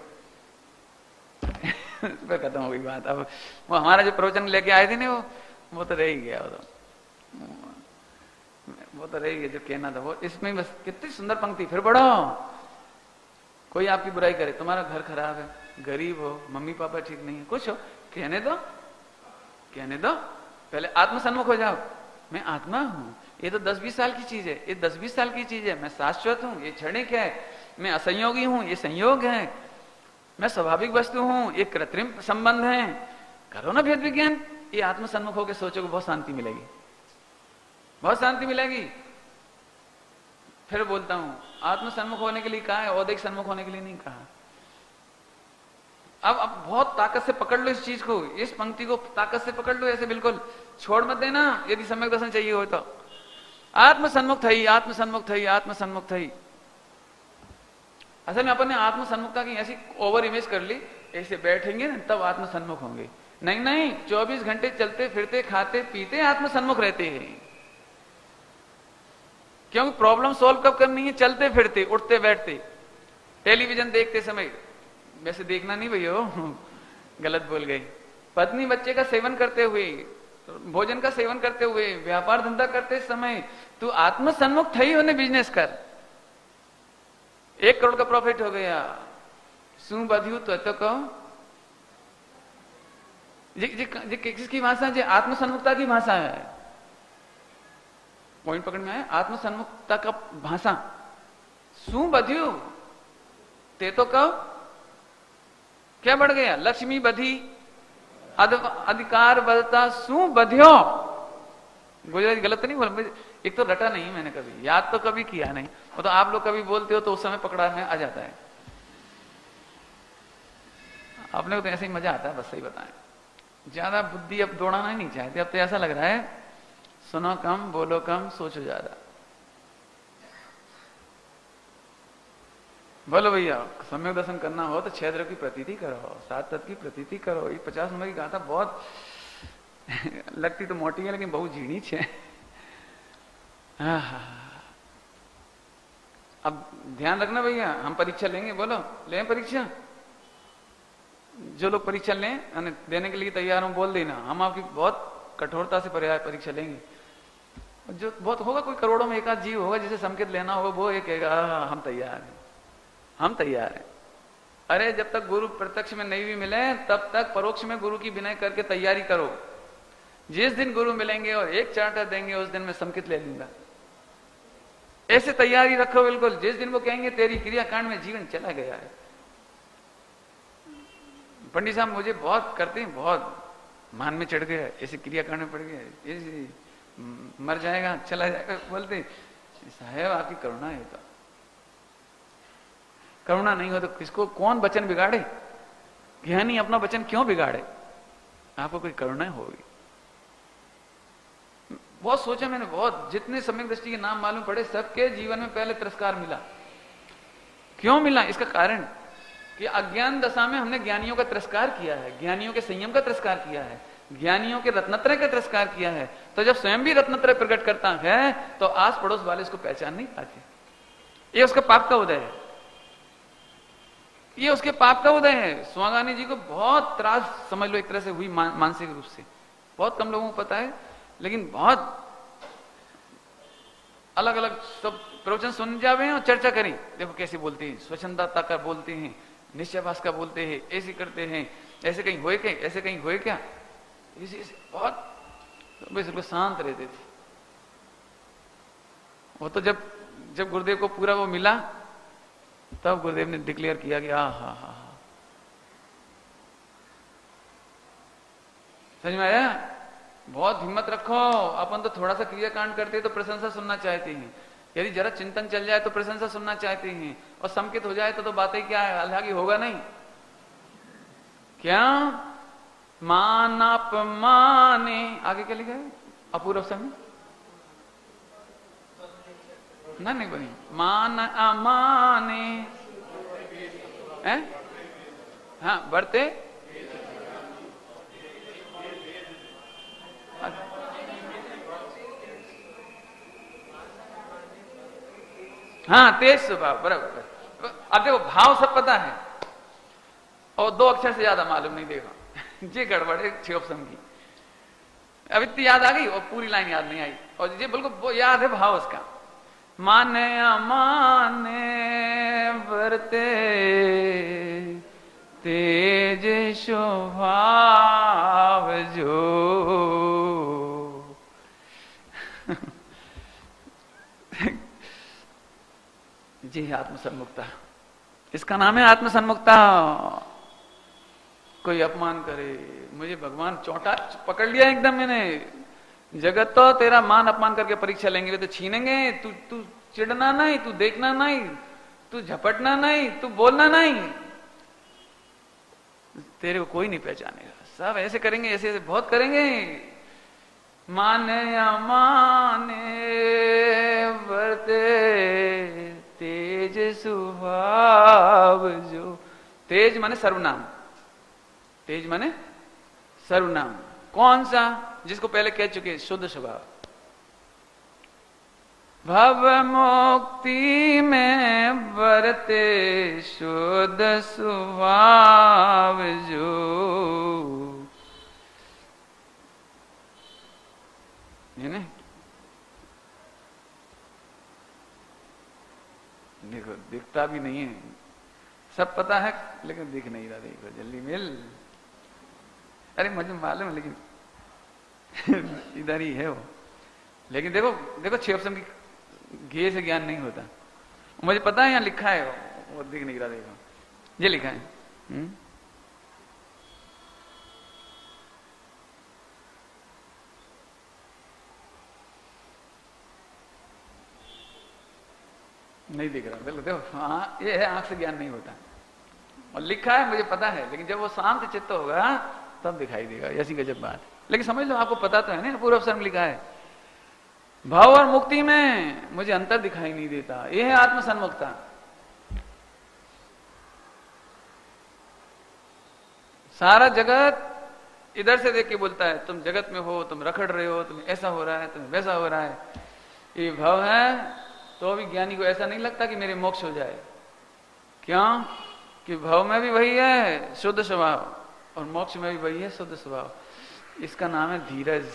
इस पर खत्म हो गई बात। अब वो हमारा जो प्रवचन लेके आए थे ना, वो तो रह ही गया, वो तो रह गया जो कहना था, वो इसमें बस कितनी सुंदर पंक्ति। फिर बढ़ो, कोई आपकी बुराई करे, तुम्हारा घर खराब है, गरीब हो, मम्मी पापा ठीक नहीं है, कुछ हो, कहने दो, पहले आत्मसन्मुख हो जाओ, मैं आत्मा हूं, ये तो 10-20 साल की चीज है, ये 10-20 साल की चीज है, मैं शाश्वत हूं, ये क्षणिक है, मैं असंयोगी हूं, ये संयोग है, मैं स्वाभाविक वस्तु हूं, ये कृत्रिम संबंध है। करो ना भेद विज्ञान, ये आत्मसन्मुख होकर सोचोगे, बहुत शांति मिलेगी, बहुत शांति मिलेगी। फिर बोलता हूं, आत्मसन्मुख होने के लिए कहा है, औदिक सन्मुख होने के लिए नहीं कहा। अब बहुत ताकत से पकड़ लो इस चीज को, इस पंक्ति को ताकत से पकड़ लो, ऐसे बिल्कुल छोड़ मत देना, यदि सम्यक दर्शन चाहिए हो तो। आत्मसन्मुख थई, आत्मसन्मुख थई, आत्मसन्मुख थई। असल में अपन ने आत्मसन्मुखता की ऐसी ओवर इमेज कर ली, ऐसे बैठेंगे ना तब आत्मसन्मुख होंगे, नहीं, 24 घंटे चलते फिरते खाते पीते आत्मसन्मुख रहते हैं। क्योंकि प्रॉब्लम सॉल्व कब करनी है? चलते फिरते, उठते बैठते, टेलीविजन देखते समय, वैसे देखना नहीं भैया, गलत बोल गए, पत्नी बच्चे का सेवन करते हुए, भोजन का सेवन करते हुए, व्यापार धंधा करते समय तू आत्मसन्मुख थई होने बिजनेस कर, 1 करोड़ का प्रॉफिट हो गया, सू बधियू तो कहो किसकी भाषा है? आत्मसन्मुखता की भाषा है। पॉइंट पकड़ में आया? आत्मसन्मुखता का भाषा, सू बधियू ते तो कहो, क्या बढ़ गया? लक्ष्मी बधी, अधिकार बदता, सू बधियो। गुजराती गलत नहीं बोला, एक तो रटा नहीं मैंने कभी, याद तो कभी किया नहीं, वो तो आप लोग कभी बोलते हो तो उस समय पकड़ा में आ जाता है, आपने को तो ऐसे ही मजा आता है, बस सही बताएं। ज्यादा बुद्धि अब दौड़ाना ही नहीं चाहते, अब तो ऐसा लग रहा है सुनो कम, बोलो कम, सोचो ज्यादा। बोलो भैया, सम्यक दर्शन करना हो तो 6 द्रव्य की प्रतीति करो, 7 तत्व की प्रतीति करो। ये 50 नंबर की गाथा बहुत लगती तो मोटी है, लेकिन बहुत झीणी है। अब ध्यान रखना भैया, हम परीक्षा लेंगे, बोलो लें परीक्षा, जो लोग परीक्षा लें देने के लिए तैयार हो बोल देना, हम आपकी बहुत कठोरता से परीक्षा लेंगे। जो बहुत होगा, कोई करोड़ों में 1 आध जीव होगा जिसे संकेत लेना होगा, वो ये कहेगा हम तैयार हैं, हम तैयार हैं। अरे जब तक गुरु प्रत्यक्ष में नहीं भी मिले तब तक परोक्ष में गुरु की विनय करके तैयारी करो। जिस दिन गुरु मिलेंगे और एक चार्टर देंगे उस दिन मैं संकेत ले लूंगा, ऐसे तैयारी रखो बिल्कुल। जिस दिन वो कहेंगे तेरी क्रियाकांड में जीवन चला गया है। पंडित साहब मुझे बहुत करते हैं, बहुत मान में चढ़ गया, ऐसे क्रियाकांड में पड़ गया, ऐसे मर जाएगा चला जाएगा, बोलते साहब आपकी करुणा है, तो करुणा नहीं हो तो किसको कौन वचन बिगाड़े, ज्ञानी अपना वचन क्यों बिगाड़े? आपको कोई करुणा होगी। बहुत सोचा मैंने, बहुत, जितने सम्यक दृष्टि के नाम मालूम पड़े सबके जीवन में पहले तिरस्कार मिला। क्यों मिला? इसका कारण कि अज्ञान दशा में हमने ज्ञानियों का तिरस्कार किया है, ज्ञानियों के संयम का तिरस्कार किया है, ज्ञानियों के रत्नत्रय का तिरस्कार किया है। तो जब स्वयं भी रत्नत्रय प्रकट करता है तो आस पड़ोस वाले इसको पहचान नहीं पाते। ये उसका पाप का उदय है, ये उसके पाप का उदय है। स्वागानी जी को बहुत त्रास समझ लो एक तरह से हुई मानसिक रूप से। बहुत कम लोगों को पता है, लेकिन बहुत अलग अलग सब प्रवचन सुन जावे और चर्चा करें, देखो कैसे बोलते हैं, स्वच्छंदता का बोलते हैं, निश्चयवास का बोलते हैं, ऐसे करते हैं, ऐसे कहीं हुए क्या, ऐसे कहीं हुए क्या, ऐसे बहुत तो बिल्कुल शांत रहते थे। वो तो जब गुरुदेव को पूरा वो मिला तब गुरुदेव ने डिक्लेयर किया कि हा, समझ में आया? बहुत हिम्मत रखो। अपन तो थोड़ा सा क्रियाकांड करते तो प्रशंसा सुनना चाहते हैं, यदि जरा चिंतन चल जाए तो प्रशंसा सुनना चाहते हैं, और संकित हो जाए तो बातें क्या है, हालांकि होगा नहीं। क्या मान अपमाने, आगे क्या लिखा है? अपूर्व समय नहीं बनी, मान अमाने है, हाँ बढ़ते, हाँ तेज स्वभाव, बराबर। अब देखो भाव सब पता है और 2 अक्षर से ज्यादा मालूम नहीं, देखो ये गड़बड़ है 6 ऑप्शन की। अब इतनी याद आ गई और पूरी लाइन याद नहीं आई, और ये बिल्कुल वो याद है भाव उसका। माने अमाने बरते तेज स्वभाव जो जी आत्मसन्मुखता, इसका नाम है आत्मसन्मुखता। कोई अपमान करे, मुझे भगवान चौंटा पकड़ लिया एकदम मैंने, जगत तो तेरा मान अपमान करके परीक्षा लेंगे, वे तो छीनेंगे। तू चिढ़ना नहीं, तू देखना नहीं, तू झपटना नहीं, तू बोलना नहीं, तेरे को कोई नहीं पहचानेगा। सब ऐसे करेंगे, ऐसे ऐसे बहुत करेंगे। माने अमाने बरते तेज स्वभाव जो, तेज माने सर्वनाम, तेज माने सर्वनाम। कौन सा? जिसको पहले कह चुके, शुद्ध स्वभाव। भव मुक्ति में बरते शुद्ध स्वभाव जो, है ना? देखो दिखता भी नहीं है, सब पता है लेकिन दिख नहीं रहा। देखो जल्दी मिल, अरे मुझे मालूम है लेकिन इधर ही है वो। लेकिन देखो देखो 6 ऑप्शन की घे से ज्ञान नहीं होता। मुझे पता है यहाँ लिखा है वो दिख नहीं रहा। देखो ये लिखा है, नहीं दिख रहा। बिल्कुल देखो, हाँ ये है, आंख से ज्ञान नहीं होता। और लिखा है मुझे पता है, लेकिन जब वो शांत चित्त होगा तब दिखाई देगा। ऐसी गजब बात। लेकिन समझ लो, आपको पता तो है ना, पूर्व अवसर में लिखा है भाव और मुक्ति में मुझे अंतर दिखाई नहीं देता। यह है आत्मसन्मुखता। सारा जगत इधर से देख के बोलता है तुम जगत में हो, तुम रखड़ रहे हो, तुम्हें ऐसा हो रहा है, तुम्हें वैसा हो रहा है। ये भाव है तो भी ज्ञानी को ऐसा नहीं लगता कि मेरे मोक्ष हो जाए। क्यों? कि भाव में भी वही है शुद्ध स्वभाव, और मोक्ष में भी वही है शुद्ध स्वभाव। इसका नाम है धीरज।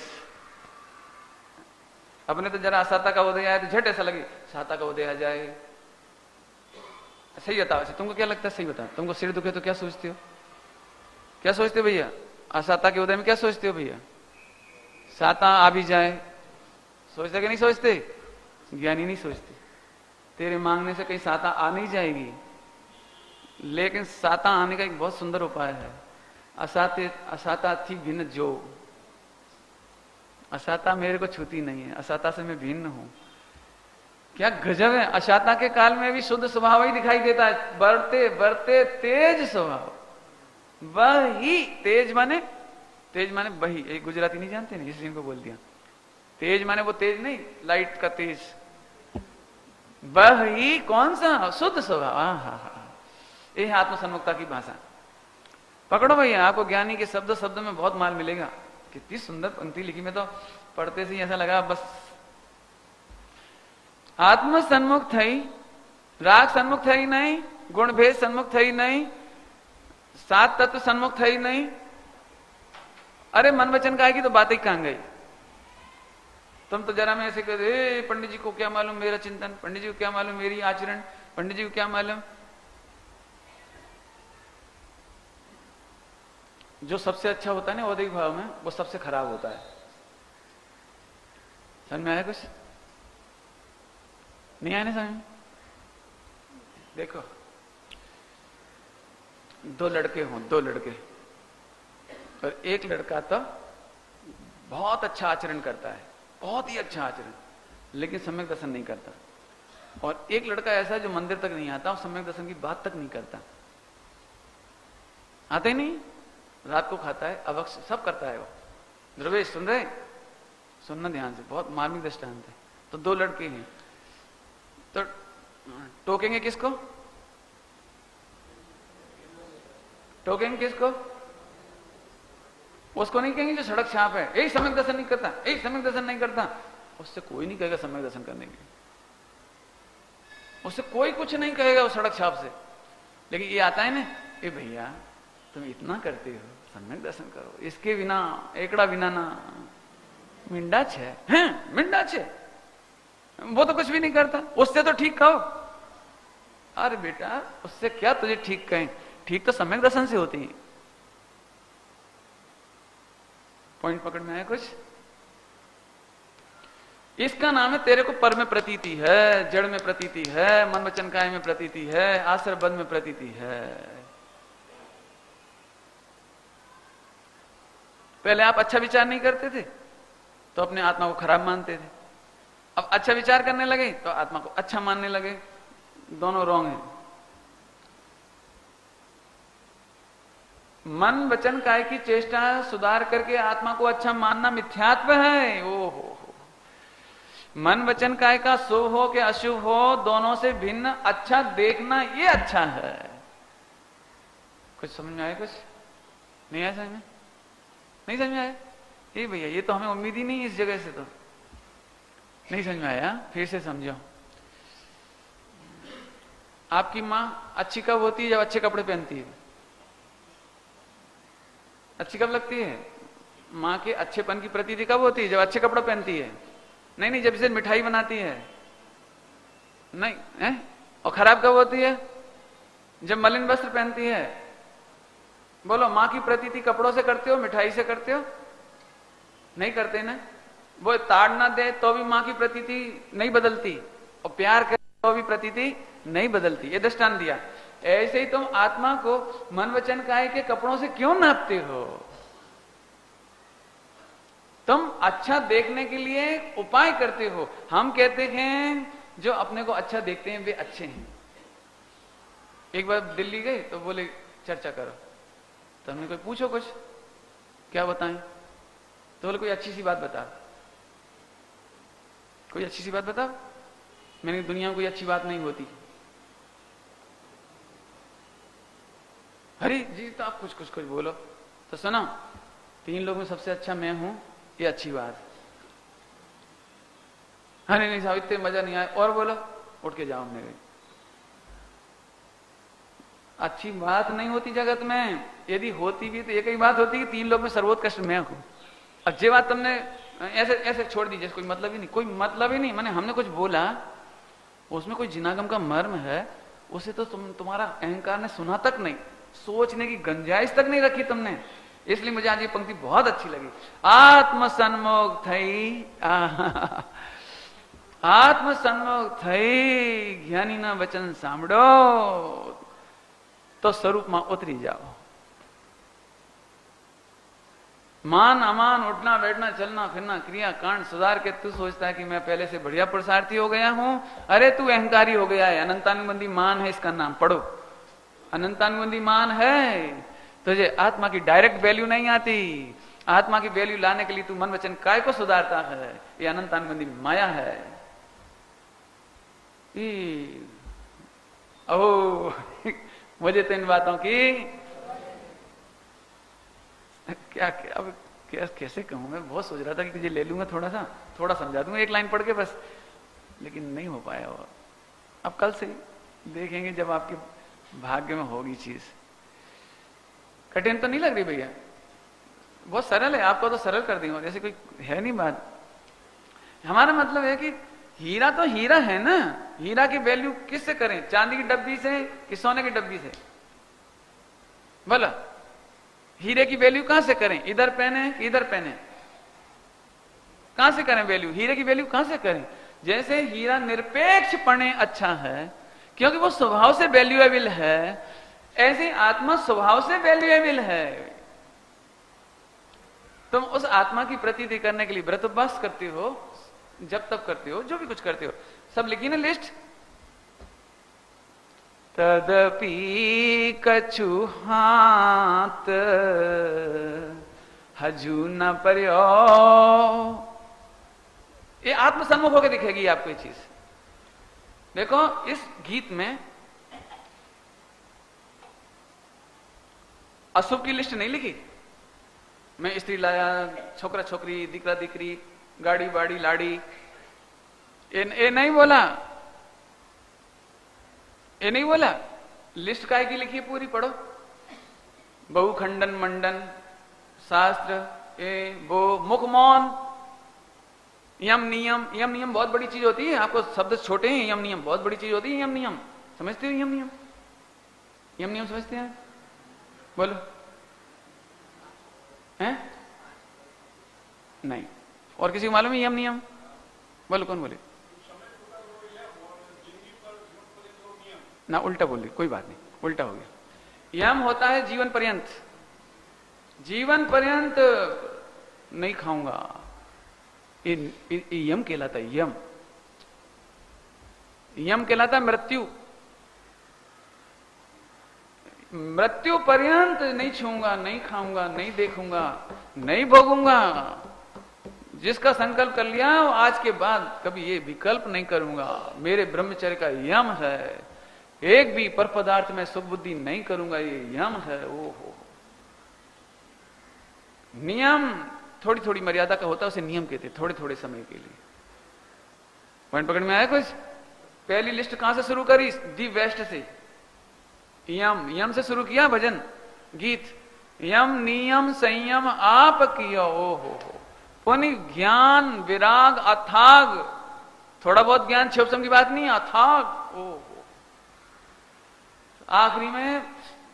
अपने तो जरा साता का उदय आए तो झट ऐसा लगे साता का उदय आ जाए। सही बताओ, तुमको क्या लगता है? सही बताओ, तुमको सिर दुखे तो क्या सोचते हो? क्या सोचते हो भैया? असाता के उदय में क्या सोचते हो भैया? साता आ भी जाए, सोचते कि नहीं सोचते? ज्ञानी नहीं सोचते। तेरे मांगने से कहीं साता आ नहीं जाएगी, लेकिन साता आने का एक बहुत सुंदर उपाय है। असाता थी भिन्न जो, असाता मेरे को छूती नहीं है, असाता से मैं भिन्न हूं। क्या गजब है! असाता के काल में भी शुद्ध स्वभाव ही दिखाई देता है, बढ़ते बढ़ते तेज स्वभाव। वही तेज माने वही, एक गुजराती नहीं जानते नहीं, इसलिए इनको बोल दिया। तेज माने वो तेज नहीं, लाइट का तेज। वही कौन सा? शुद्ध स्वभाव। ये है आत्मसन्मुखता की भाषा। पकड़ो भैया, आपको ज्ञानी के शब्द शब्द में बहुत माल मिलेगा। कितनी सुंदर पंक्ति लिखी, में तो पढ़ते से ही ऐसा लगा बस। आत्म सन्मुख थई, राग सन्मुख थई नहीं, गुण भेद सन्मुख थई नहीं, सात तत्व सन्मुख थई नहीं। अरे मन वचन काय की तो बात ही कहां गई? तुम तो जरा में ऐसे कहते, पंडित जी को क्या मालूम मेरा चिंतन, पंडित जी को क्या मालूम मेरी आचरण, पंडित जी को क्या मालूम। जो सबसे अच्छा होता है ना औदिक भाव में, वो सबसे खराब होता है। समझ में आया कुछ? नहीं आया ना समझ में? देखो, दो लड़के और एक लड़का तो बहुत अच्छा आचरण करता है, बहुत ही अच्छा आचरण, लेकिन सम्यक दर्शन नहीं करता। और एक लड़का ऐसा है जो मंदिर तक नहीं आता और सम्यक दर्शन की बात तक नहीं करता। आते ही नहीं, रात को खाता है, अवक्ष सब करता है वो। ध्रुवेश सुन रहे? सुनना ध्यान से, बहुत मार्मिक दृष्टांत है। तो दो लड़के हैं, तो टोकेंगे किसको? उसको नहीं कहेंगे जो सड़क छाप है, यही सम्यक दर्शन नहीं करता, यही सम्यक दर्शन नहीं करता। उससे कोई नहीं कहेगा सम्यक दर्शन करने के लिए, उससे कोई कुछ नहीं कहेगा वो सड़क छाप से। लेकिन ये आता है ना, ए भैया तुम इतना करते हो, सम्यक दर्शन करो, इसके बिना एकड़ा बिना ना मिंडा छे हैं, मिंडा छे, वो तो कुछ भी नहीं करता, उससे तो ठीक कहो। अरे बेटा उससे क्या तुझे ठीक कहें, ठीक तो सम्यक दर्शन से होती है। पॉइंट पकड़ में आया कुछ? इसका नाम है तेरे को पर में प्रतीति है, जड़ में प्रतीति है, मन वचन काय में प्रतीति है, आश्रय बंध में प्रतीति है। पहले आप अच्छा विचार नहीं करते थे तो अपने आत्मा को खराब मानते थे, अब अच्छा विचार करने लगे तो आत्मा को अच्छा मानने लगे। दोनों रॉन्ग है। मन वचन काय की चेष्टा सुधार करके आत्मा को अच्छा मानना मिथ्यात्व है। ओहो, मन वचन काय का शुभ हो कि अशुभ हो, दोनों से भिन्न अच्छा देखना ये अच्छा है। कुछ समझ में आया? कुछ नहीं आया? समझ में नहीं? समझ में आया? ये भैया ये तो हमें उम्मीद ही नहीं इस जगह से, तो नहीं समझ में आया? फिर से समझो। आपकी मां अच्छी कब होती है? जब अच्छे कपड़े पहनती है। अच्छी कब लगती है? मां के अच्छेपन की प्रतीति कब होती है? जब अच्छे कपड़े पहनती है। नहीं, जब इसे मिठाई बनाती है नहीं है। और खराब कब होती है? जब मलिन वस्त्र पहनती है। बोलो, मां की प्रतीति कपड़ों से करते हो, मिठाई से करते हो? नहीं करते ना। वो ताड़ ना दे तो भी मां की प्रतीति नहीं बदलती, और प्यार करे तो भी प्रतीति नहीं बदलती। ये दृष्टांत दिया। ऐसे ही तुम आत्मा को मन वचन काय के कपड़ों से क्यों नापते हो? तुम अच्छा देखने के लिए उपाय करते हो। हम कहते हैं जो अपने को अच्छा देखते हैं वे अच्छे हैं। एक बार दिल्ली गए तो बोले चर्चा करो, तो हमने कोई पूछो कुछ, क्या बताएं? तो बोले कोई अच्छी सी बात बता, कोई अच्छी सी बात बता। मैंने दुनिया में कोई अच्छी बात नहीं होती। अरे जी तो आप कुछ बोलो। तो सुनो, 3 लोग में सबसे अच्छा मैं हूं, ये अच्छी बात। अरे नहीं साहब इतने मजा नहीं आया, और बोलो। उठ के जाओ मेरे। अच्छी बात नहीं होती जगत में। यदि होती भी तो एक ही बात होती कि 3 लोग में सर्वोत्कृष्ट मैं हूं। अब ये बात तुमने ऐसे छोड़ दी जैसे कोई मतलब ही नहीं। कोई मतलब ही नहीं। मैंने हमने कुछ बोला उसमें कोई जिनागम का मर्म है, उसे तो तुम्हारा अहंकार ने सुना तक नहीं, सोचने की गुंजाइश तक नहीं रखी तुमने। इसलिए मुझे आज ये पंक्ति बहुत अच्छी लगी। आत्म सन्मुख थई, आत्म सन्मुख थई ज्ञानी ना वचन सांभळो तो स्वरूप में उतरी जाओ। मान अमान, उठना बैठना, चलना फिरना, क्रिया कांड सुधार के तू सोचता है कि मैं पहले से बढ़िया पुरुषार्थी हो गया हूं। अरे तू अहंकारी हो गया है। अनंतानुबंधी मान है इसका नाम, पढ़ो। अनंतानुबंधी मान है तुझे आत्मा की डायरेक्ट वैल्यू नहीं आती। आत्मा की वैल्यू लाने के लिए तू मन वचन काय को सुधारता है। ये अनंतानुबंधी माया है। ओ मुझे तो इन बातों की क्या अब कैसे कहूं। मैं बहुत सोच रहा था कि तुझे ले लूंगा, थोड़ा समझा दूंगा एक लाइन पढ़ के बस, लेकिन नहीं हो पाया। और अब कल से देखेंगे जब आपके भाग्य में होगी चीज। कठिन तो नहीं लग रही भैया? बहुत सरल है। आपको तो सरल कर दी, जैसे कोई है नहीं बात। हमारा मतलब है कि हीरा तो हीरा है ना। हीरा की वैल्यू किससे करें? चांदी की डब्बी से कि सोने की डब्बी से? बोला, हीरे की वैल्यू कहां से करें? इधर पहने कि इधर पहने? कहां से करें वैल्यू? हीरे की वैल्यू कहां से करें? जैसे हीरा निरपेक्ष पणे अच्छा है क्योंकि वो स्वभाव से वैल्यूएबल है, ऐसे आत्मा स्वभाव से वैल्यूएबल है। तुम उस आत्मा की प्रतीति करने के लिए व्रत उपवास करते हो, जब तब करते हो, जो भी कुछ करते हो, सब लिखी ना लिस्ट। तदपि कछु हाथ हजू न पर्यो। ये आत्मसम्मुख होकर दिखेगी आपको ये चीज। देखो इस गीत में अशुभ की लिस्ट नहीं लिखी। मैं स्त्री लाया, छोकरा छोकरी, दिकरा दिकरी, गाड़ी बाड़ी लाड़ी, ये नहीं बोला। ये नहीं बोला। लिस्ट काय की लिखी है पूरी पढ़ो। बहु खंडन मंडन शास्त्र, वो मुख मौन, यम नियम। यम नियम बहुत बड़ी चीज होती है। आपको शब्द छोटे हैं। यम नियम बहुत बड़ी चीज होती है। यम नियम समझते हो? यम नियम, यम नियम समझते हैं? बोलो। हैं? नहीं। और किसी को मालूम है यम नियम? बोलो, कौन बोले? ना उल्टा बोल रही, कोई बात नहीं, उल्टा हो गया। यम होता है जीवन पर्यंत। जीवन पर्यंत नहीं खाऊंगा, ये यम कहलाता है। यम यम कहलाता है मृत्यु। मृत्यु पर्यंत नहीं छूंगा, नहीं खाऊंगा, नहीं देखूंगा, नहीं भोगूंगा। जिसका संकल्प कर लिया आज के बाद कभी ये विकल्प नहीं करूंगा, मेरे ब्रह्मचर्य का यम है। एक भी पर पदार्थ में सुख बुद्धि नहीं करूंगा, ये यम है। ओहो, नियम थोड़ी थोड़ी मर्यादा का होता है, उसे नियम कहते, थोड़े थोड़े समय के लिए। पॉइंट पकड़ में आया कुछ? पहली लिस्ट कहां से शुरू करी? दी वेस्ट से। यम, यम से शुरू किया भजन गीत। यम नियम संयम आप किया। ओहो, पुण्य ज्ञान विराग अथाग। थोड़ा बहुत ज्ञान क्षोभसम की बात नहीं, अथाग। ओहो, आखिरी में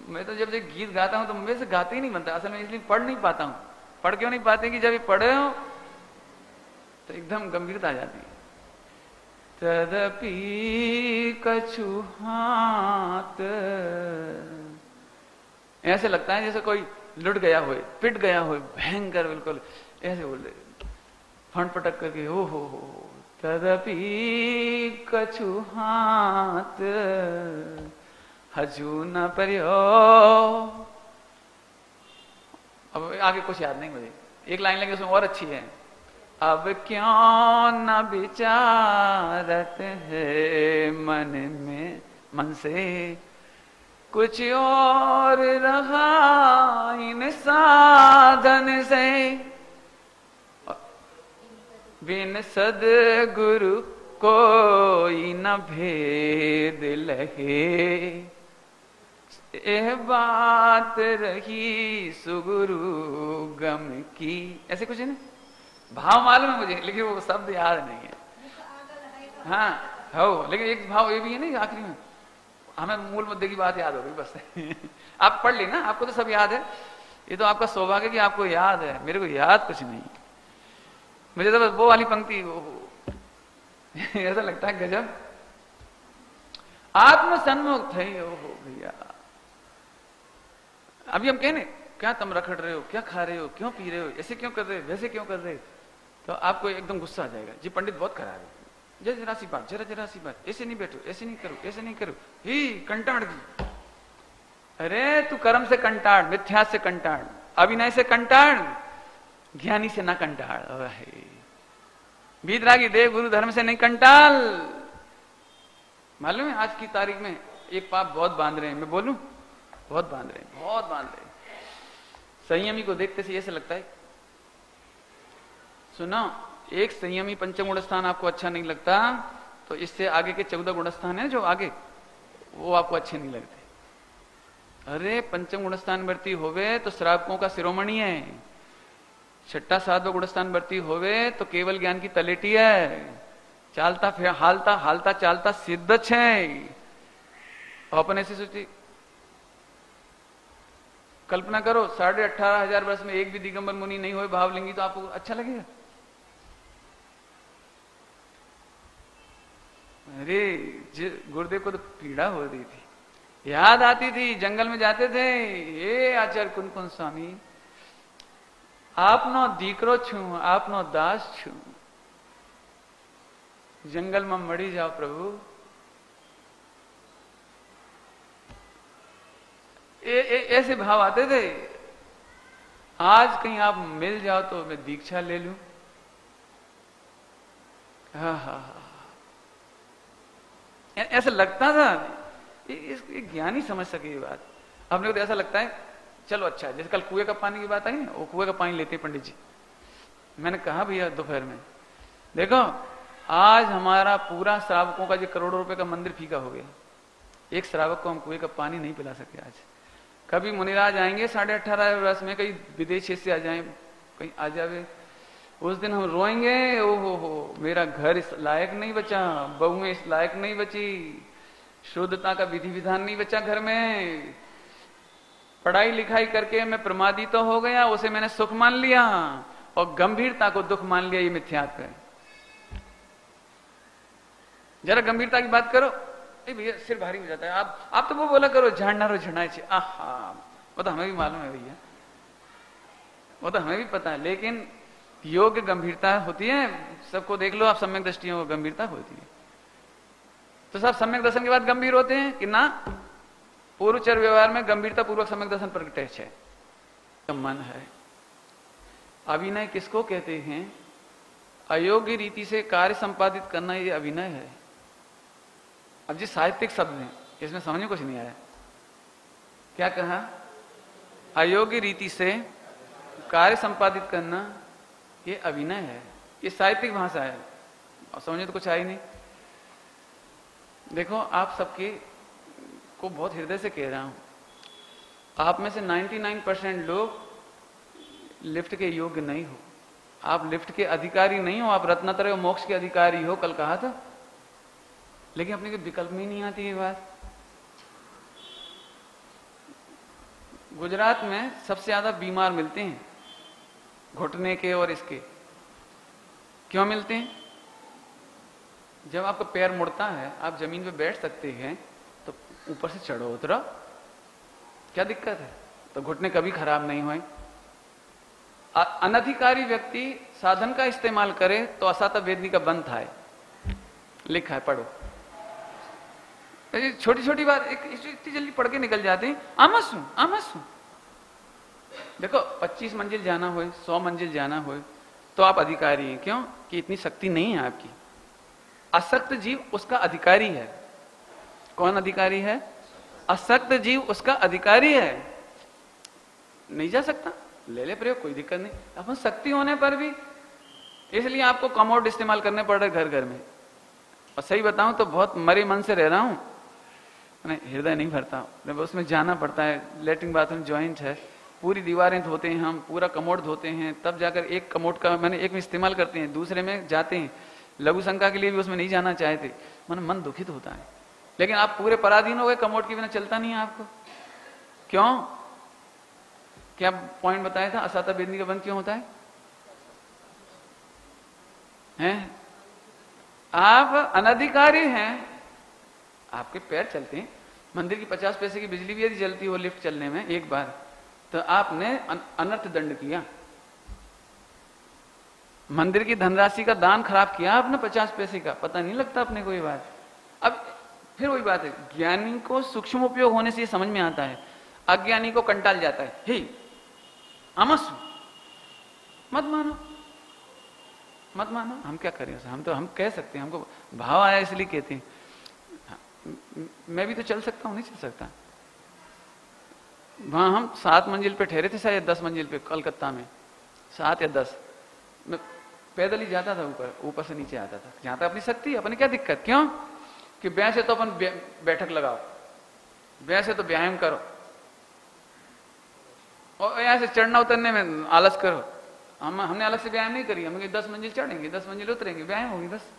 मैं तो जब ये गीत गाता हूं तो मेरे से गाते ही नहीं बनता असल में, इसलिए पढ़ नहीं पाता हूं। पढ़ क्यों नहीं पाते कि जब ये पढ़े हो तो एकदम गंभीरता आ जाती है। तदपि कछु हाथ, ऐसे लगता है जैसे कोई लुट गया हो, पिट गया हो, भयंकर बिल्कुल ऐसे बोल रहे, फंड पटक करके। ओ हो तदपि कछु हाथ हजू न पर्यो। अब आगे कुछ याद नहीं मुझे, एक लाइन लगे उसमें और अच्छी है। अब क्यों न विचारत है मन में, मन से कुछ और रहा इन साधन से। बिन सद्गुरु कोई न भेद लहे, यह बात रही सुगुरु गम की। ऐसे कुछ है ना, भाव मालूम है मुझे लेकिन वो शब्द याद नहीं है। हाँ हो, लेकिन एक भाव ये भी है ना आखिरी में, हमें मूल मुद्दे की बात याद हो गई बस। आप पढ़ ली ना, आपको तो सब याद है। ये तो आपका सौभाग्य कि आपको याद है, मेरे को याद कुछ नहीं। मुझे तो बस वो वाली पंक्ति ऐसा लगता है गजब। आत्म सन्मुख थे। ओहो भैया, अभी हम कहने क्या तुम रखड़ रहे हो, क्या खा रहे हो, क्यों पी रहे हो, ऐसे क्यों कर रहे हो, वैसे क्यों कर रहे हो, तो आपको एकदम गुस्सा आ जाएगा। जी पंडित बहुत खराब है, जरा सी बात, जरा सी बात, ऐसे नहीं बैठो, ऐसे नहीं करो, ऐसे नहीं करो, ही कंटाड़ की। अरे तू कर्म से कंटाड़, मिथ्या से कंटाड़, अभिनय से कंटाड़, ज्ञानी से ना कंटाड़। वीतरागी देव गुरु धर्म से नहीं कंटाल। मालूम है आज की तारीख में एक पाप बहुत बांध रहे हैं, मैं बोलूं बहुत बांध रहे हैं, बहुत बांध रहे हैं। संयमी को देखते से ऐसा लगता है, सुनो, एक संयमी पंचम गुण स्थान आपको अच्छा नहीं लगता तो इससे आगे के 14 गुण स्थान है जो आगे, वो आपको अच्छे नहीं लगते। अरे पंचम गुण स्थान वर्ती होवे तो श्रावकों का शिरोमणि है, छठा सातवा गुण स्थान वर्ती होवे तो केवल ज्ञान की तलेटी है, चालता फिर हालता हालता चालता सिद्ध है। अपन ऐसे सोचिए, कल्पना करो 18,500 वर्ष में एक भी दिगंबर मुनि नहीं हुए भावलिंगी, तो आपको अच्छा लगेगा? अरे गुरुदेव को तो पीड़ा हो रही थी, याद आती थी, जंगल में जाते थे, ये आचार्य कुन स्वामी आपनो दीकरो छू, आपनो दास छू, जंगल में मरी जाओ प्रभु। ऐसे भाव आते थे। आज कहीं आप मिल जाओ तो मैं दीक्षा ले लूं। हा, ऐसा लगता था। ये ज्ञानी समझ सके ये बात। अपने को तो ऐसा लगता है चलो अच्छा, जैसे कल कुएं का पानी की बात आई ना, वो कुएं का पानी लेते पंडित जी। मैंने कहा भैया दोपहर में, देखो आज हमारा पूरा श्रावकों का जो करोड़ों रुपए का मंदिर फीका हो गया, एक श्रावक को हम कुएं का पानी नहीं पिला सके आज। कभी मुनिराज आएंगे 18.5 वर्ष में, कहीं विदेश से आ जाए, कहीं आ जावे, उस दिन हम रोएंगे, ओहो मेरा घर इस लायक नहीं बचा, बहुएं इस लायक नहीं बची, शुद्धता का विधि विधान नहीं बचा घर में, पढ़ाई लिखाई करके मैं प्रमादी तो हो गया, उसे मैंने सुख मान लिया और गंभीरता को दुख मान लिया। ये मिथ्यात्व है। जरा गंभीरता की बात करो, भैया सिर भारी हो जाता है, आप तो वो बोला करो झाड़ना रो झड़ना चाहिए। आहा, वो तो हमें भी मालूम है भैया, वो तो हमें भी पता है, लेकिन योग्य गंभीरता होती है। सबको देख लो आप, सम्यक दृष्टियों को गंभीरता होती है। तो सब सम्यक दर्शन के बाद गंभीर होते हैं कि ना? पूर्वचर व्यवहार में गंभीरता पूर्वक सम्यक दर्शन प्रकट है। मन है। अभिनय किसको कहते हैं? अयोग्य रीति से कार्य संपादित करना, ये अभिनय है। अब जी साहित्यिक शब्द है, इसमें समझने कुछ नहीं आया। क्या कहा? अयोग्य रीति से कार्य संपादित करना, ये अभिनय है। ये साहित्यिक भाषा है, और समझने तो कुछ आई नहीं। देखो आप सबके को बहुत हृदय से कह रहा हूं, आप में से 99% लोग लिफ्ट के योग्य नहीं हो। आप लिफ्ट के अधिकारी नहीं हो, आप रत्नत्रय और मोक्ष के अधिकारी हो, कल कहा था। लेकिन अपने को विकल्प में नहीं आती ये बात। गुजरात में सबसे ज्यादा बीमार मिलते हैं घुटने के और इसके। क्यों मिलते हैं? जब आपका पैर मुड़ता है, आप जमीन पे बैठ सकते हैं, तो ऊपर से चढ़ो उतरो, क्या दिक्कत है? तो घुटने कभी खराब नहीं हुए। अनधिकारी व्यक्ति साधन का इस्तेमाल करे तो असाता वेदनी का बंद था, लिखा है, पढ़ो। छोटी छोटी बात इतनी जल्दी पढ़ के निकल जाते हैं। आमसू देखो 25 मंजिल जाना हो, 100 मंजिल जाना हो, तो आप अधिकारी हैं। क्यों? कि इतनी शक्ति नहीं है आपकी। असक्त जीव उसका अधिकारी है। कौन अधिकारी है? असक्त जीव उसका अधिकारी है। नहीं जा सकता, ले ले प्रयोग, कोई दिक्कत नहीं। अपन शक्ति होने पर भी, इसलिए आपको कमोड इस्तेमाल करने पड़ रहे घर घर में। और सही बताऊं तो बहुत मरे मन से रह रहा हूं, हृदय नहीं भरता, उसमें जाना पड़ता है। लेटरिन बाथरूम ज्वाइंट है, पूरी दीवारें धोते हैं हम, पूरा कमोड धोते हैं, तब जाकर एक कमोड का मैंने एक में इस्तेमाल करते हैं, दूसरे में जाते हैं। लघु शंका के लिए भी उसमें नहीं जाना चाहते, मन दुखित होता है। लेकिन आप पूरे पराधीन हो गए, कमोड के बिना चलता नहीं है आपको। क्यों? क्या पॉइंट बताया था? असाता वेदनी का बंद क्यों होता है? आप अनधिकारी हैं, आपके पैर चलते हैं। मंदिर की 50 पैसे की बिजली भी यदि जलती हो लिफ्ट चलने में एक बार, तो आपने अनर्थ दंड किया। मंदिर की धनराशि का दान खराब किया आपने 50 पैसे का, पता नहीं लगता अपने को ये बात। अब फिर वही बात है, ज्ञानी को सूक्ष्म उपयोग होने से ये समझ में आता है। अज्ञानी को कंटाल जाता है, ही अमस्व, मत मानो मत मानो। हम क्या करें, हम कह सकते हैं, हमको भाव आया इसलिए कहते हैं। मैं भी तो चल सकता हूं, नहीं चल सकता? वहां हम 7 मंजिल पे ठहरे थे, शायद 10 मंजिल पे, कलकत्ता में 7 या 10। मैं पैदल ही जाता था, ऊपर से नीचे आता था, जहां तक अपनी शक्ति, अपनी क्या दिक्कत। क्यों कि ब्याह से तो अपन बैठक लगाओ, ब्याह से तो व्यायाम करो, और यहां से चढ़ना उतरने में आलस करो। हमने अलग से व्यायाम नहीं करी, हम 10 मंजिल चढ़ेंगे, 10 मंजिल उतरेंगे, व्यायाम होगी बस।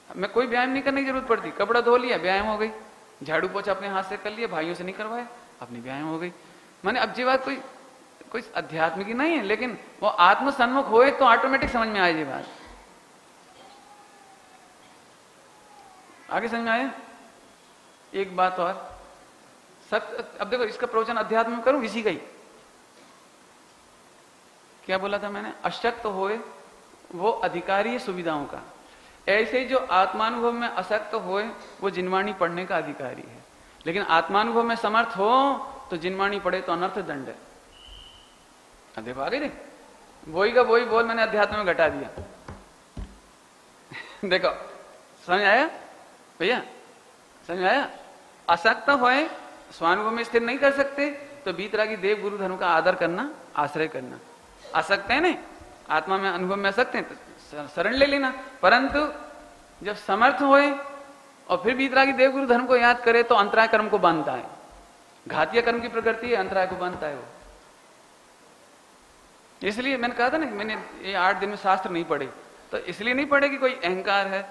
मैं कोई व्यायाम नहीं करने की जरूरत पड़ती, कपड़ा धो लिया, व्यायाम हो गई, झाड़ू पोछा अपने हाथ से कर लिया, भाइयों से नहीं करवाया, अपनी व्यायाम हो गई। मैंने अब जी बात कोई अध्यात्म की नहीं है, लेकिन वो आत्म सन्मुख होए तो ऑटोमेटिक समझ में आए ये बात। आगे समझ में आया? एक बात और सत्य, अब देखो इसका प्रवचन अध्यात्म में करूं, इसी का ही। क्या बोला था मैंने? अशक्त होए वो अधिकारी है सुविधाओं का, ऐसे ही जो आत्मानुभव में असक्त होए वो जिनवाणी पढ़ने का अधिकारी है। लेकिन आत्मानुभव में समर्थ हो तो जिनवाणी पढ़े तो अनर्थ दंड है। देखो आगे देख, वही का वही बोल मैंने अध्यात्म में घटा दिया। देखो समझ आया भैया, समझ आया? असक्त होए, स्वानुभव में स्थिर नहीं कर सकते तो बीतरागी देव गुरु धर्म का आदर करना, आश्रय करना। असक्त है नहीं, आत्मा में अनुभव में असक्त है तो शरण ले लेना। परंतु जब समर्थ होए और फिर बीतरागी देव गुरु धर्म को याद करे तो अंतराय कर्म को बांधता है। घातीय कर्म की प्रकृति है, अंतराय को बांधता है वो। इसलिए मैंने कहा था ना कि मैंने ये 8 दिन में शास्त्र नहीं पढ़े, तो इसलिए नहीं पढ़े कि कोई अहंकार है,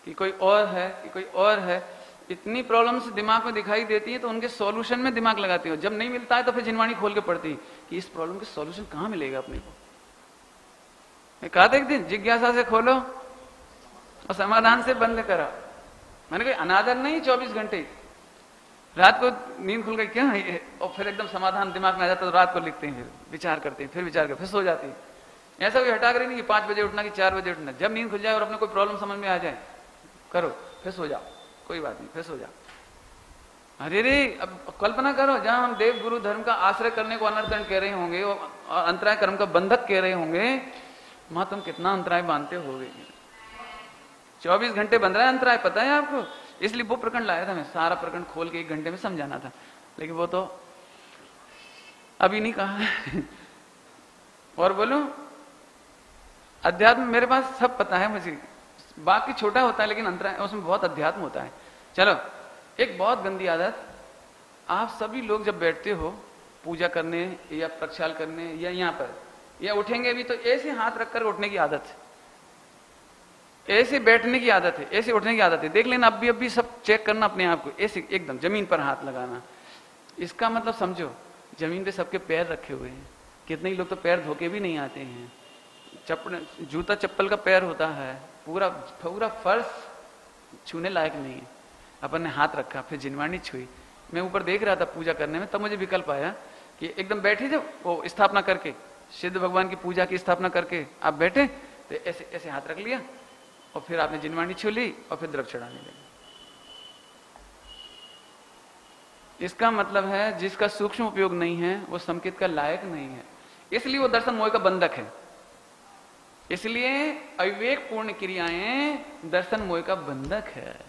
कि कोई और है, कि कोई और है। इतनी प्रॉब्लम्स दिमाग में दिखाई देती है तो उनके सॉल्यूशन में दिमाग लगाती हो। जब नहीं मिलता है तो फिर जिनवाणी खोल के पढ़ती है कि इस प्रॉब्लम के सॉल्यूशन कहां मिलेगा अपने को। मैं कहा था एक दिन, जिज्ञासा से खोलो और समाधान से बंद करा। मैंने कोई अनादर नहीं, 24 घंटे रात को नींद खुल गई क्या है, और फिर एकदम समाधान दिमाग में आ जाता तो रात को लिखते हैं, फिर विचार करते हैं, फिर विचार करते, फिर सो जाते हैं। ऐसा कोई हटा कर नहीं कि 5 बजे उठना कि 4 बजे उठना। जब नींद खुल जाए और अपने कोई प्रॉब्लम समझ में आ जाए करो, फिर सो जाओ, कोई बात नहीं, फिर सो जाओ। अरे रे, अब कल्पना करो जहां हम देव गुरु धर्म का आश्रय करने को अनर्थदंड कह रहे होंगे और अंतराय कर्म का बंधक कह रहे होंगे, वहां तुम कितना अंतराय बांधते होगे। 24 घंटे बंध रहा है अंतराय, पता है आपको? इसलिए वो प्रकरण लाया था मैं, सारा प्रकरण खोल के 1 घंटे में समझाना था, लेकिन वो तो अभी नहीं कहा। और बोलूं, अध्यात्म मेरे पास सब पता है मुझे, बाकी छोटा होता है लेकिन अंतराय उसमें बहुत अध्यात्म होता है। चलो, एक बहुत गंदी आदत, आप सभी लोग जब बैठते हो पूजा करने या प्रक्षाल करने या यहाँ पर, या उठेंगे भी तो ऐसे हाथ रखकर उठने की आदत है, ऐसे बैठने की आदत है, ऐसे उठने की आदत है। देख लेना, अब भी सब चेक करना अपने आप को, ऐसे एकदम जमीन पर हाथ लगाना। इसका मतलब समझो, जमीन पे सबके पैर रखे हुए हैं। कितने ही लोग तो पैर धोके भी नहीं आते हैं। जूता चप्पल का पैर होता है, पूरा पूरा फर्श छूने लायक नहीं है। अपन ने हाथ रखा, फिर जिनवाणी छुई। मैं ऊपर देख रहा था पूजा करने में, तब मुझे विकल्प आया कि एकदम बैठे जब वो स्थापना करके, सिद्ध भगवान की पूजा की स्थापना करके आप बैठे तो ऐसे ऐसे हाथ रख लिया और फिर आपने जिनवाणी छू ली और फिर द्रव्य चढ़ाने लगे। इसका मतलब है जिसका सूक्ष्म उपयोग नहीं है वो संकेत का लायक नहीं है, इसलिए वो दर्शन मोह का बंधक है। इसलिए अविवेक पूर्ण क्रियाएं दर्शन मोह का बंधक है।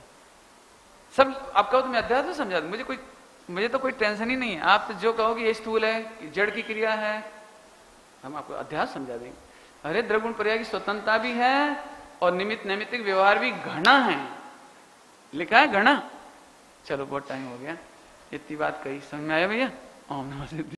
सब आप कहो तो मैं अध्यात्म समझा दूं, मुझे तो कोई टेंशन ही नहीं है। आप तो जो कहोगे ये स्थूल है, जड़ की क्रिया है, हम आपको अध्यात्म समझा देंगे। अरे द्रगुण पर्याय की स्वतंत्रता भी है और निमित्त नैमित्तिक व्यवहार भी घना है, लिखा है घना। चलो बहुत टाइम हो गया, इतनी बात कही, समझ में आया भैया? ओम नमः शिवाय।